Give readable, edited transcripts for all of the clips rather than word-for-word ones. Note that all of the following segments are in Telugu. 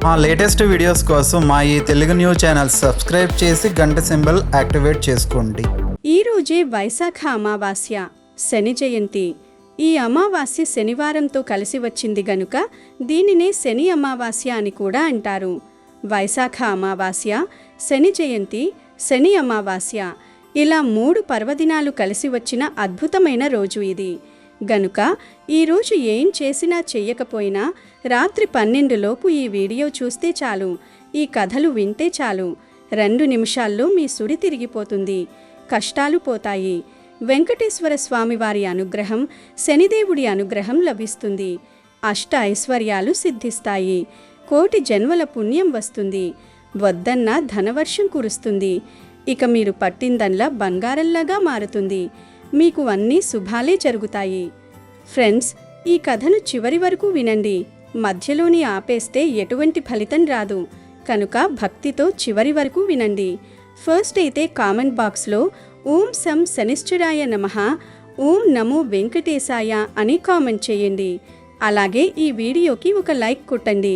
మా లేటెస్ట్ వీడియోస్ కోసం మా ఈ తెలుగు న్యూస్ ఛానల్ సబ్స్క్రైబ్ చేసి గంట సింబల్ యాక్టివేట్ చేసుకోండి. ఈరోజే వైశాఖ అమావాస్య, శని జయంతి. ఈ అమావాస్య శనివారంతో కలిసి వచ్చింది గనుక దీనినే శని అమావాస్య అని కూడా అంటారు. వైశాఖ అమావాస్య, శని జయంతి, శని అమావాస్య ఇలా 3 పర్వదినాలు కలిసి వచ్చిన అద్భుతమైన రోజు ఇది. గనుక ఈరోజు ఏం చేసినా చెయ్యకపోయినా రాత్రి 12 లోపు ఈ వీడియో చూస్తే చాలు, ఈ కథలు వింటే చాలు, 2 నిమిషాల్లో మీ సుడి తిరిగిపోతుంది, కష్టాలు పోతాయి. వెంకటేశ్వర స్వామి వారి అనుగ్రహం, శనిదేవుడి అనుగ్రహం లభిస్తుంది. అష్ట ఐశ్వర్యాలు సిద్ధిస్తాయి. కోటి జన్మల పుణ్యం వస్తుంది. వద్దన్న ధనవర్షం కురుస్తుంది. ఇక మీరు పట్టిందల్లా బంగారంలాగా మారుతుంది. మీకు అన్నీ శుభాలే జరుగుతాయి. ఫ్రెండ్స్, ఈ కథను చివరి వరకు వినండి. మధ్యలోని ఆపేస్తే ఎటువంటి ఫలితం రాదు. కనుక భక్తితో చివరి వరకు వినండి. ఫస్ట్ అయితే కామెంట్ బాక్స్లో ఓం సం శనిశ్చరాయ నమః, ఓం నమో వెంకటేశాయ అని కామెంట్ చేయండి. అలాగే ఈ వీడియోకి ఒక లైక్ కొట్టండి.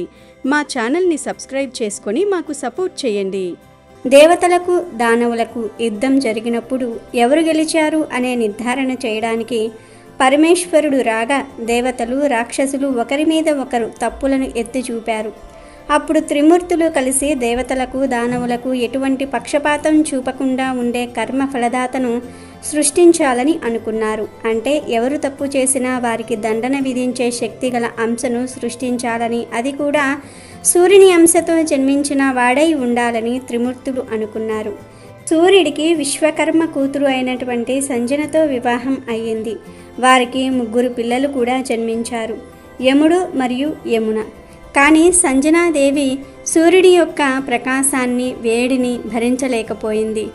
మా ఛానల్ని సబ్స్క్రైబ్ చేసుకొని మాకు సపోర్ట్ చేయండి. దేవతలకు దానవులకు యుద్ధం జరిగినప్పుడు ఎవరు గెలిచారు అనే నిర్ధారణ చేయడానికి పరమేశ్వరుడు రాగా దేవతలు రాక్షసులు ఒకరి మీద ఒకరు తప్పులను ఎత్తి చూపారు. అప్పుడు త్రిమూర్తులు కలిసి దేవతలకు దానవులకు ఎటువంటి పక్షపాతం చూపకుండా ఉండే కర్మ ఫలదాతను సృష్టించాలని అనుకున్నారు. అంటే ఎవరు తప్పు చేసినా వారికి దండన విధించే శక్తి గల అంశను సృష్టించాలని, అది కూడా సూర్యుని అంశతో జన్మించిన వాడై ఉండాలని త్రిమూర్తులు అనుకున్నారు. సూర్యుడికి విశ్వకర్మ కూతురు అయినటువంటి సంజనతో వివాహం అయ్యింది. వారికి 3 పిల్లలు కూడా జన్మించారు, యముడు మరియు యమున. కానీ సంజనాదేవి సూర్యుడి యొక్క ప్రకాశాన్ని, వేడిని భరించలేకపోయింది.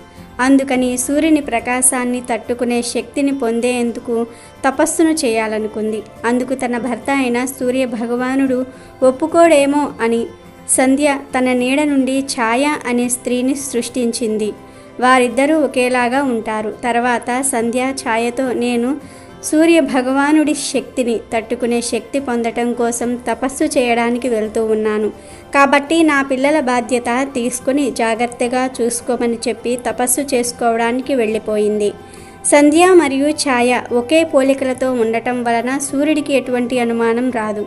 అందుకని సూర్యుని ప్రకాశాన్ని తట్టుకునే శక్తిని పొందేందుకు తపస్సును చేయాలనుకుంది. అందుకు తన భర్త అయిన సూర్య భగవానుడు ఒప్పుకోడేమో అని సంధ్య తన నీడ నుండి ఛాయ అనే స్త్రీని సృష్టించింది. వారిద్దరూ ఒకేలాగా ఉంటారు. తర్వాత సంధ్య ఛాయతో నేను సూర్య భగవానుడి శక్తిని తట్టుకునే శక్తి పొందటం కోసం తపస్సు చేయడానికి వెళ్తూ ఉన్నాను. కాబట్టి నా పిల్లల బాధ్యత తీసుకుని జాగ్రత్తగా చూసుకోమని చెప్పి తపస్సు చేసుకోవడానికి వెళ్ళిపోయింది. సంధ్య మరియు ఛాయ ఒకే పోలికలతో ఉండటం వలన సూర్యుడికి ఎటువంటి అనుమానం రాదు.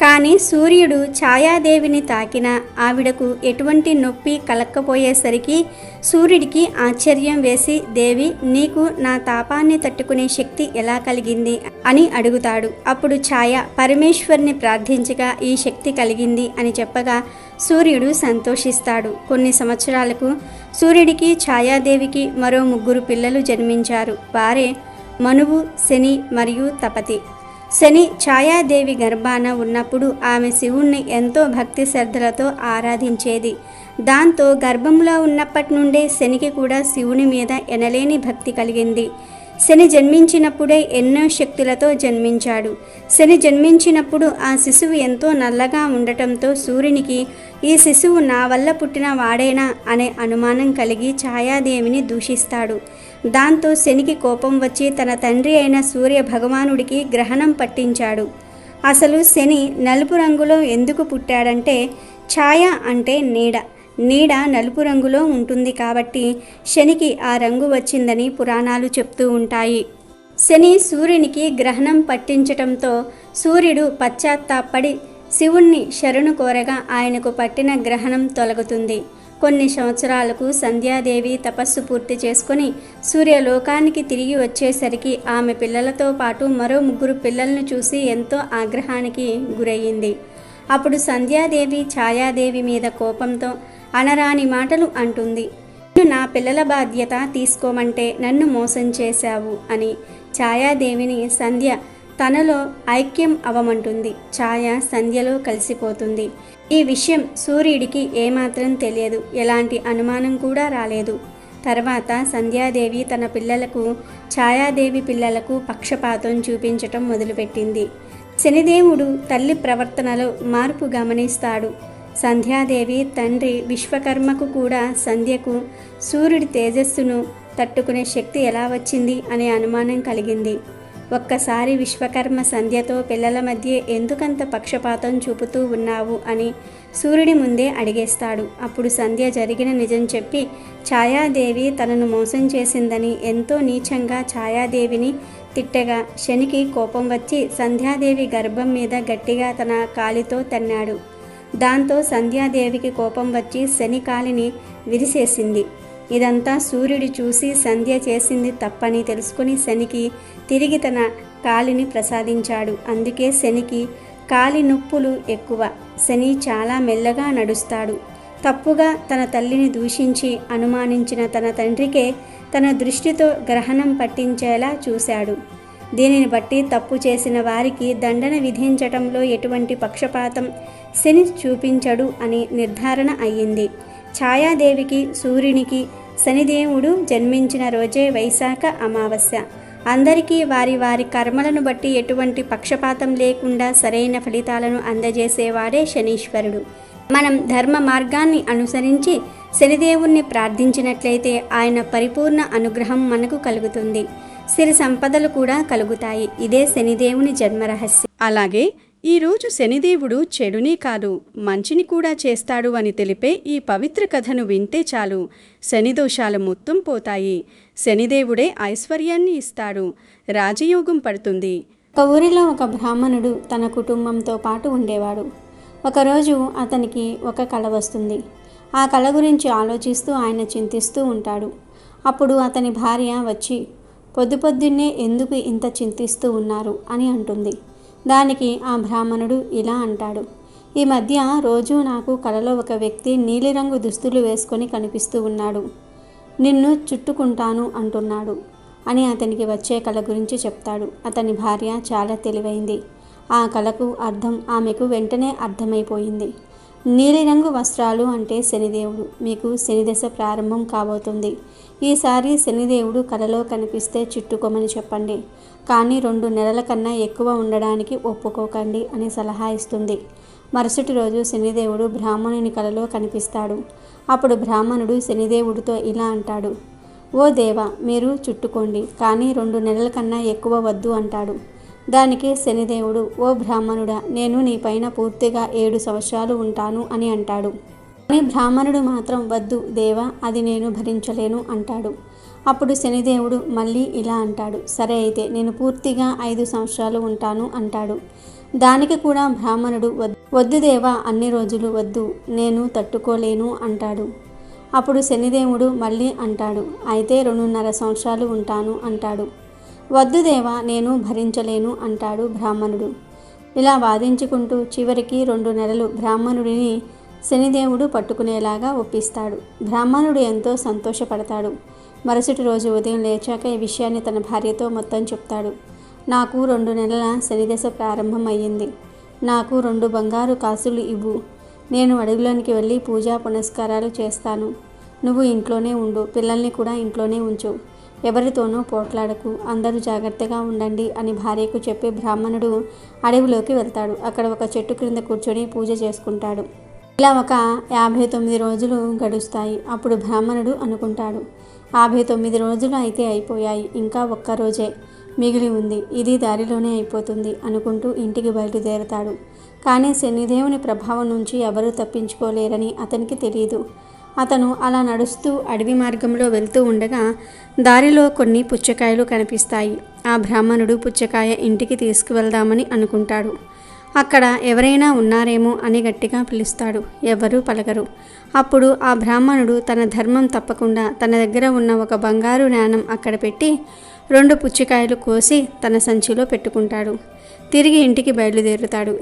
కానీ సూర్యుడు ఛాయాదేవిని తాకినా ఆవిడకు ఎటువంటి నొప్పి కలక్కపోయేసరికి సూర్యుడికి ఆశ్చర్యం వేసి, దేవి, నీకు నా తాపాన్ని తట్టుకునే శక్తి ఎలా కలిగింది అని అడుగుతాడు. అప్పుడు ఛాయ పరమేశ్వరుని ప్రార్థించగా ఈ శక్తి కలిగింది అని చెప్పగా సూర్యుడు సంతోషిస్తాడు. కొన్ని సంవత్సరాలకు సూర్యుడికి ఛాయాదేవికి మరో 3 పిల్లలు జన్మించారు. వారే మనువు, శని మరియు తపతి. శని ఛాయాదేవి గర్భాన ఉన్నప్పుడు ఆమె శివుణ్ణి ఎంతో భక్తి శ్రద్ధలతో ఆరాధించేది. దాంతో గర్భంలో ఉన్నప్పటి నుండే శనికి కూడా శివుని మీద ఎనలేని భక్తి కలిగింది. శని జన్మించినప్పుడే ఎన్నో శక్తులతో జన్మించాడు. శని జన్మించినప్పుడు ఆ శిశువు ఎంతో నల్లగా ఉండటంతో సూర్యునికి ఈ శిశువు నా వల్ల పుట్టిన వాడేనా అనే అనుమానం కలిగి ఛాయాదేవిని దూషిస్తాడు. దాంతో శనికి కోపం వచ్చి తన తండ్రి అయిన సూర్య భగవానుడికి గ్రహణం పట్టించాడు. అసలు శని నలుపు రంగులో ఎందుకు పుట్టాడంటే ఛాయ అంటే నీడ, నీడ నలుపు రంగులో ఉంటుంది కాబట్టి శనికి ఆ రంగు వచ్చిందని పురాణాలు చెప్తూ ఉంటాయి. శని సూర్యునికి గ్రహణం పట్టించటంతో సూర్యుడు పశ్చాత్తాపడి శివుణ్ణి శరణు కోరగా ఆయనకు పట్టిన గ్రహణం తొలగుతుంది. కొన్ని సంవత్సరాలకు సంధ్యాదేవి తపస్సు పూర్తి చేసుకుని సూర్యలోకానికి తిరిగి వచ్చేసరికి ఆమె పిల్లలతో పాటు మరో 3 పిల్లలను చూసి ఎంతో ఆగ్రహానికి గురయ్యింది. అప్పుడు సంధ్యాదేవి ఛాయాదేవి మీద కోపంతో అనరాని మాటలు అంటుంది. నేను నా పిల్లల బాధ్యత తీసుకోమంటే నన్ను మోసం చేశావు అని ఛాయాదేవిని సంధ్య తనలో ఐక్యం అవమంటుంది. ఛాయ సంధ్యలో కలిసిపోతుంది. ఈ విషయం సూర్యుడికి ఏమాత్రం తెలియదు. ఎలాంటి అనుమానం కూడా రాలేదు. తర్వాత సంధ్యాదేవి తన పిల్లలకు, ఛాయాదేవి పిల్లలకు పక్షపాతం చూపించటం మొదలుపెట్టింది. శనిదేవుడు తల్లి ప్రవర్తనలో మార్పు గమనిస్తాడు. సంధ్యాదేవి తండ్రి విశ్వకర్మకు కూడా సంధ్యకు సూర్యుడి తేజస్సును తట్టుకునే శక్తి ఎలా వచ్చింది అనే అనుమానం కలిగింది. ఒక్కసారి విశ్వకర్మ సంధ్యతో పిల్లల మధ్య ఎందుకంత పక్షపాతం చూపుతూ ఉన్నావు అని సూర్యుడి ముందే అడిగేస్తాడు. అప్పుడు సంధ్య జరిగిన నిజం చెప్పి ఛాయాదేవి తనను మోసం చేసిందని ఎంతో నీచంగా ఛాయాదేవిని తిట్టగా శనికి కోపం వచ్చి సంధ్యాదేవి గర్భం మీద గట్టిగా తన కాలితో తన్నాడు. దాంతో సంధ్యాదేవికి కోపం వచ్చి శని కాలిని విరిసేసింది. ఇదంతా సూర్యుడు చూసి సంధ్య చేసింది తప్పని తెలుసుకుని శనికి తిరిగి తన కాలిని ప్రసాదించాడు. అందుకే శనికి కాలి నొప్పులు ఎక్కువ. శని చాలా మెల్లగా నడుస్తాడు. తప్పుగా తన తల్లిని దూషించి అనుమానించిన తన తండ్రికే తన దృష్టితో గ్రహణం పట్టించేలా చూశాడు. దీనిని బట్టి తప్పు చేసిన వారికి దండన విధించటంలో ఎటువంటి పక్షపాతం శని చూపించడు అని నిర్ధారణ అయ్యింది. ఛాయాదేవికి సూర్యునికి శనిదేవుడు జన్మించిన రోజే వైశాఖ అమావాస్య. అందరికీ వారి వారి కర్మలను బట్టి ఎటువంటి పక్షపాతం లేకుండా సరైన ఫలితాలను అందజేసేవాడే శనీశ్వరుడు. మనం ధర్మ మార్గాన్ని అనుసరించి శనిదేవుణ్ణి ప్రార్థించినట్లయితే ఆయన పరిపూర్ణ అనుగ్రహం మనకు కలుగుతుంది. సిరి సంపదలు కూడా కలుగుతాయి. ఇదే శనిదేవుని జన్మరహస్యం. అలాగే ఈరోజు శనిదేవుడు చెడుని కాదు మంచిని కూడా చేస్తాడు అని తెలిపే ఈ పవిత్ర కథను వింటే చాలు శని దోషాలు మొత్తం పోతాయి. శనిదేవుడే ఐశ్వర్యాన్ని ఇస్తాడు, రాజయోగం పడుతుంది. ఒక ఊరిలో ఒక బ్రాహ్మణుడు తన కుటుంబంతో పాటు ఉండేవాడు. ఒకరోజు అతనికి ఒక కల వస్తుంది. ఆ కల గురించి ఆలోచిస్తూ ఆయన చింతిస్తూ ఉంటాడు. అప్పుడు అతని భార్య వచ్చి పొద్దున్నే ఎందుకు ఇంత చింతిస్తూ ఉన్నారు అని అంటుంది. దానికి ఆ బ్రాహ్మణుడు ఇలా అంటాడు, ఈ మధ్య రోజు నాకు కలలో ఒక వ్యక్తి నీలిరంగు దుస్తులు వేసుకొని కనిపిస్తూ ఉన్నాడు. నిన్ను చుట్టుకుంటాను అంటున్నాడు అని అతనికి వచ్చే కల గురించి చెప్తాడు. అతని భార్య చాలా తెలివైంది. ఆ కలకు అర్థం ఆమెకు వెంటనే అర్థమైపోయింది. నీలిరంగు వస్త్రాలు అంటే శనిదేవుడు. మీకు శనిదశ ప్రారంభం కాబోతుంది. ఈసారి శనిదేవుడు కలలో కనిపిస్తే చుట్టుకోమని చెప్పండి, కానీ 2 నెలల కన్నా ఎక్కువ ఉండడానికి ఒప్పుకోకండి అని సలహా ఇస్తుంది. మరుసటి రోజు శనిదేవుడు బ్రాహ్మణుని కలలో కనిపిస్తాడు. అప్పుడు బ్రాహ్మణుడు శనిదేవుడితో ఇలా అంటాడు, ఓ దేవా, మీరు చుట్టుకోండి, కానీ 2 నెలల కన్నా ఎక్కువ వద్దు అంటాడు. దానికి శనిదేవుడు, ఓ బ్రాహ్మణుడా, నేను నీ పైన పూర్తిగా 7 సంవత్సరాలు ఉంటాను అని అంటాడు. కానీ బ్రాహ్మణుడు మాత్రం వద్దు దేవా, అది నేను భరించలేను అంటాడు. అప్పుడు శనిదేవుడు మళ్ళీ ఇలా అంటాడు, సరే అయితే నేను పూర్తిగా 5 సంవత్సరాలు ఉంటాను అంటాడు. దానికి కూడా బ్రాహ్మణుడు వద్దు దేవా, అన్ని రోజులు వద్దు, నేను తట్టుకోలేను అంటాడు. అప్పుడు శనిదేవుడు మళ్ళీ అంటాడు, అయితే 2.5 సంవత్సరాలు ఉంటాను అంటాడు. వద్దు దేవా, నేను భరించలేను అంటాడు బ్రాహ్మణుడు. ఇలా వాదించుకుంటూ చివరికి 2 నెలలు బ్రాహ్మణుడిని శనిదేవుడు పట్టుకునేలాగా ఒప్పిస్తాడు. బ్రాహ్మణుడు ఎంతో సంతోషపడతాడు. మరుసటి రోజు ఉదయం లేచాక ఈ విషయాన్ని తన భార్యతో మొత్తం చెప్తాడు. నాకు 2 నెలల శనిదశ ప్రారంభం అయ్యింది. నాకు 2 బంగారు కాసులు ఇవ్వు. నేను అడవిలోనికి వెళ్ళి పూజా పునస్కారాలు చేస్తాను. నువ్వు ఇంట్లోనే ఉండు, పిల్లల్ని కూడా ఇంట్లోనే ఉంచు, ఎవరితోనూ పోట్లాడకు, అందరూ జాగ్రత్తగా ఉండండి అని భార్యకు చెప్పి బ్రాహ్మణుడు అడవిలోకి వెళ్తాడు. అక్కడ ఒక చెట్టు క్రింద కూర్చొని పూజ చేసుకుంటాడు. ఇలా ఒక 59 రోజులు గడుస్తాయి. అప్పుడు బ్రాహ్మణుడు అనుకుంటాడు, 59 రోజులు అయితే అయిపోయాయి, ఇంకా 1 రోజే మిగిలి ఉంది, ఇది దారిలోనే అయిపోతుంది అనుకుంటూ ఇంటికి బయలుదేరతాడు. కానీ శనిదేవుని ప్రభావం నుంచి ఎవరూ తప్పించుకోలేరని అతనికి తెలియదు. అతను అలా నడుస్తూ అడవి మార్గంలో వెళ్తూ ఉండగా దారిలో కొన్ని పుచ్చకాయలు కనిపిస్తాయి. ఆ బ్రాహ్మణుడు పుచ్చకాయ ఇంటికి తీసుకువెళ్దామని అనుకుంటాడు. అక్కడ ఎవరైనా ఉన్నారేమో అని గట్టిగా పిలుస్తాడు. ఎవరూ పలకరు. అప్పుడు ఆ బ్రాహ్మణుడు తన ధర్మం తప్పకుండా తన దగ్గర ఉన్న ఒక బంగారు నాణెం అక్కడ పెట్టి 2 పుచ్చకాయలు కోసి తన సంచిలో పెట్టుకుంటాడు. తిరిగి ఇంటికి బయలుదేరుతాడు.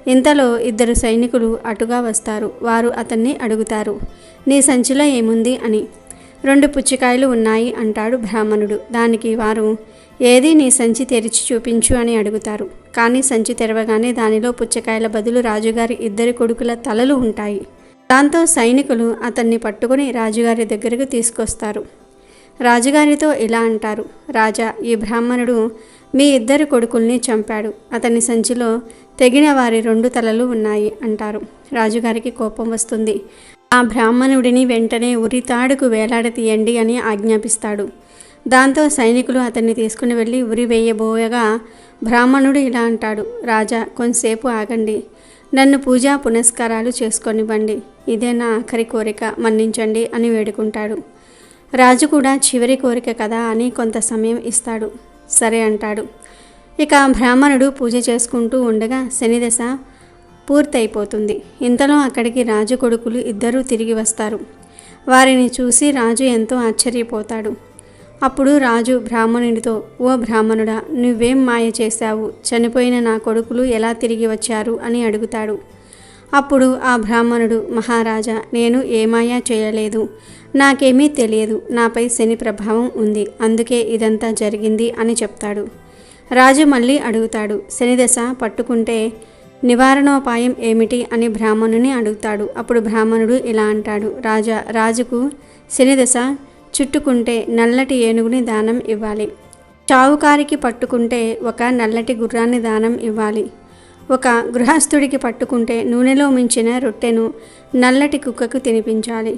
ఇంతలో 2 సైనికులు అటుగా వస్తారు. వారు అతన్ని అడుగుతారు, నీ సంచిలో ఏముంది అని. 2 పుచ్చకాయలు ఉన్నాయి అంటాడు బ్రాహ్మణుడు. దానికి వారు, ఏది నీ సంచి తెరిచి చూపించు అని అడుగుతారు. కానీ సంచి తెరవగానే దానిలో పుచ్చకాయల బదులు రాజుగారి 2 కొడుకుల తలలు ఉంటాయి. దాంతో సైనికులు అతన్ని పట్టుకుని రాజుగారి దగ్గరకు తీసుకొస్తారు. రాజుగారితో ఇలా అంటారు, రాజా, ఈ బ్రాహ్మణుడు మీ 2 కొడుకుల్ని చంపాడు. అతని సంచిలో తెగిన వారి 2 తలలు ఉన్నాయి అంటారు. రాజుగారికి కోపం వస్తుంది. ఆ బ్రాహ్మణుడిని వెంటనే ఉరితాడుకు వేలాడతీయండి అని ఆజ్ఞాపిస్తాడు. దాంతో సైనికులు అతన్ని తీసుకుని వెళ్ళి ఉరి వేయబోయగా బ్రాహ్మణుడు ఇలా అంటాడు, రాజా కొంతసేపు ఆగండి, నన్ను పూజా పునస్కారాలు చేసుకొనివ్వండి, ఇదే నా ఆఖరి కోరిక, మన్నించండి అని వేడుకుంటాడు. రాజు కూడా చివరి కోరిక కదా అని కొంత సమయం ఇస్తాడు. సరే అంటాడు. ఇక బ్రాహ్మణుడు పూజ చేసుకుంటూ ఉండగా శనిదశ పూర్తయిపోతుంది. ఇంతలో అక్కడికి రాజు కొడుకులు ఇద్దరూ తిరిగి వస్తారు. వారిని చూసి రాజు ఎంతో ఆశ్చర్యపోతాడు. అప్పుడు రాజు బ్రాహ్మణుడితో, ఓ బ్రాహ్మణుడా, నువ్వేం మాయ చేశావు? చనిపోయిన నా కొడుకులు ఎలా తిరిగి వచ్చారు అని అడుగుతాడు. అప్పుడు ఆ బ్రాహ్మణుడు, మహారాజా, నేను ఏ మాయ చేయలేదు, నాకేమీ తెలియదు, నాపై శని ప్రభావం ఉంది, అందుకే ఇదంతా జరిగింది అని చెప్తాడు. రాజు మళ్ళీ అడుగుతాడు, శనిదశ పట్టుకుంటే నివారణోపాయం ఏమిటి అని బ్రాహ్మణుని అడుగుతాడు. అప్పుడు బ్రాహ్మణుడు ఇలా అంటాడు, రాజుకు శనిదశ చుట్టుకుంటే నల్లటి ఏనుగుని దానం ఇవ్వాలి, చావుకారికి పట్టుకుంటే ఒక నల్లటి గుర్రాన్ని దానం ఇవ్వాలి, ఒక గృహస్థుడికి పట్టుకుంటే నూనెలో మించిన రొట్టెను నల్లటి కుక్కకు తినిపించాలి,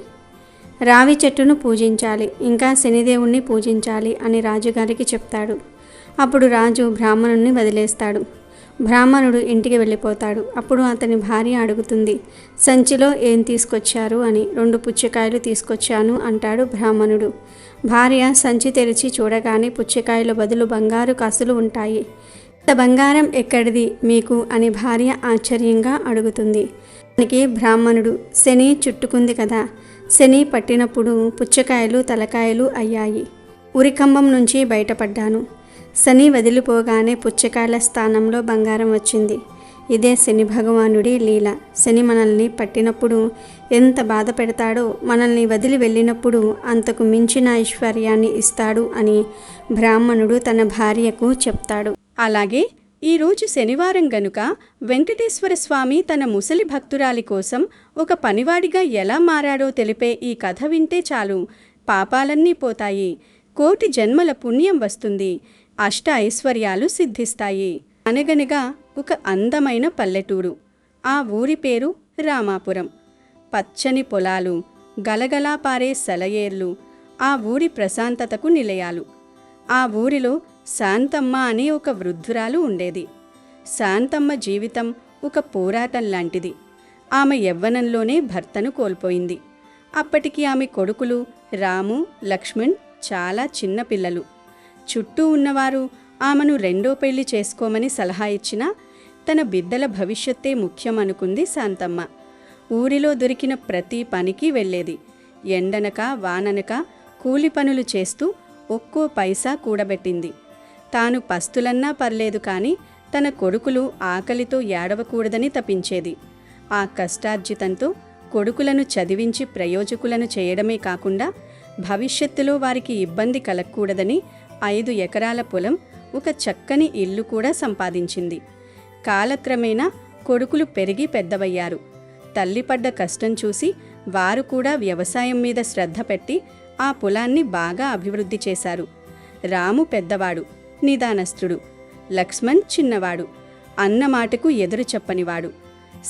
రావి చెట్టును పూజించాలి, ఇంకా శనిదేవుణ్ణి పూజించాలి అని రాజుగారికి చెప్తాడు. అప్పుడు రాజు బ్రాహ్మణుని వదిలేస్తాడు. బ్రాహ్మణుడు ఇంటికి వెళ్ళిపోతాడు. అప్పుడు అతని భార్య అడుగుతుంది, సంచిలో ఏం తీసుకొచ్చారు అని. 2 పుచ్చకాయలు తీసుకొచ్చాను అంటాడు బ్రాహ్మణుడు. భార్య సంచి తెరిచి చూడగానే పుచ్చకాయల బదులు బంగారు కాసులు ఉంటాయి. ఇంత బంగారం ఎక్కడిది మీకు అని భార్య ఆశ్చర్యంగా అడుగుతుంది. దానికి బ్రాహ్మణుడు, శని చుట్టుకుంది కదా, శని పట్టినప్పుడు పుచ్చకాయలు తలకాయలు అయ్యాయి, ఉరికంబం నుంచి బయటపడ్డాను, శని వదిలిపోగానే పుచ్చకాయల స్థానంలో బంగారం వచ్చింది. ఇదే శని భగవానుడి లీల. శని మనల్ని పట్టినప్పుడు ఎంత బాధ పెడతాడో, మనల్ని వదిలి వెళ్ళినప్పుడు అంతకు మించిన ఐశ్వర్యాన్ని ఇస్తాడు అని బ్రాహ్మణుడు తన భార్యకు చెప్తాడు. అలాగే ఈరోజు శనివారం గనుక వెంకటేశ్వర స్వామి తన ముసలి భక్తురాలి కోసం ఒక పనివాడిగా ఎలా మారాడో తెలిపే ఈ కథ వింటే చాలు, పాపాలన్నీ పోతాయి, కోటి జన్మల పుణ్యం వస్తుంది, అష్ట ఐశ్వర్యాలు సిద్ధిస్తాయి. అనగనగా ఒక అందమైన పల్లెటూరు. ఆ ఊరి పేరు రామాపురం. పచ్చని పొలాలు, గలగలా పారే సెలయేర్లు ఆ ఊరి ప్రశాంతతకు నిలయాలు. ఆ ఊరిలో శాంతమ్మ అనే ఒక వృద్ధురాలు ఉండేది. శాంతమ్మ జీవితం ఒక పోరాటం లాంటిది. ఆమె యవ్వనంలోనే భర్తను కోల్పోయింది. అప్పటికి ఆమె కొడుకులు రాము, లక్ష్మణ్ చాలా చిన్నపిల్లలు. చుట్టూ ఉన్నవారు ఆమెను 2వ పెళ్లి చేసుకోమని సలహా ఇచ్చినా తన బిడ్డల భవిష్యత్తే ముఖ్యమనుకుంది శాంతమ్మ. ఊరిలో దొరికిన ప్రతి పనికి వెళ్ళేది. ఎండనక వాననక కూలి పనులు చేస్తూ ఒక్కో పైసా కూడబెట్టింది. తాను పస్తులన్నా పర్లేదు కానీ తన కొడుకులు ఆకలితో ఏడవకూడదని తపించేది. ఆ కష్టార్జితంతో కొడుకులను చదివించి ప్రయోజకులను చేయడమే కాకుండా భవిష్యత్తులో వారికి ఇబ్బంది కలగకూడదని 5 ఎకరాల పొలం, ఒక చక్కని ఇల్లు కూడా సంపాదించింది. కాలక్రమేణా కొడుకులు పెరిగి పెద్దవయ్యారు. తల్లిపడ్డ కష్టం చూసి వారు కూడా వ్యవసాయం మీద శ్రద్ధ పెట్టి ఆ పొలాన్ని బాగా అభివృద్ధి చేశారు. రాము పెద్దవాడు, నిదానస్తుడు. లక్ష్మణ్ చిన్నవాడు, అన్నమాటకు ఎదురు చెప్పనివాడు.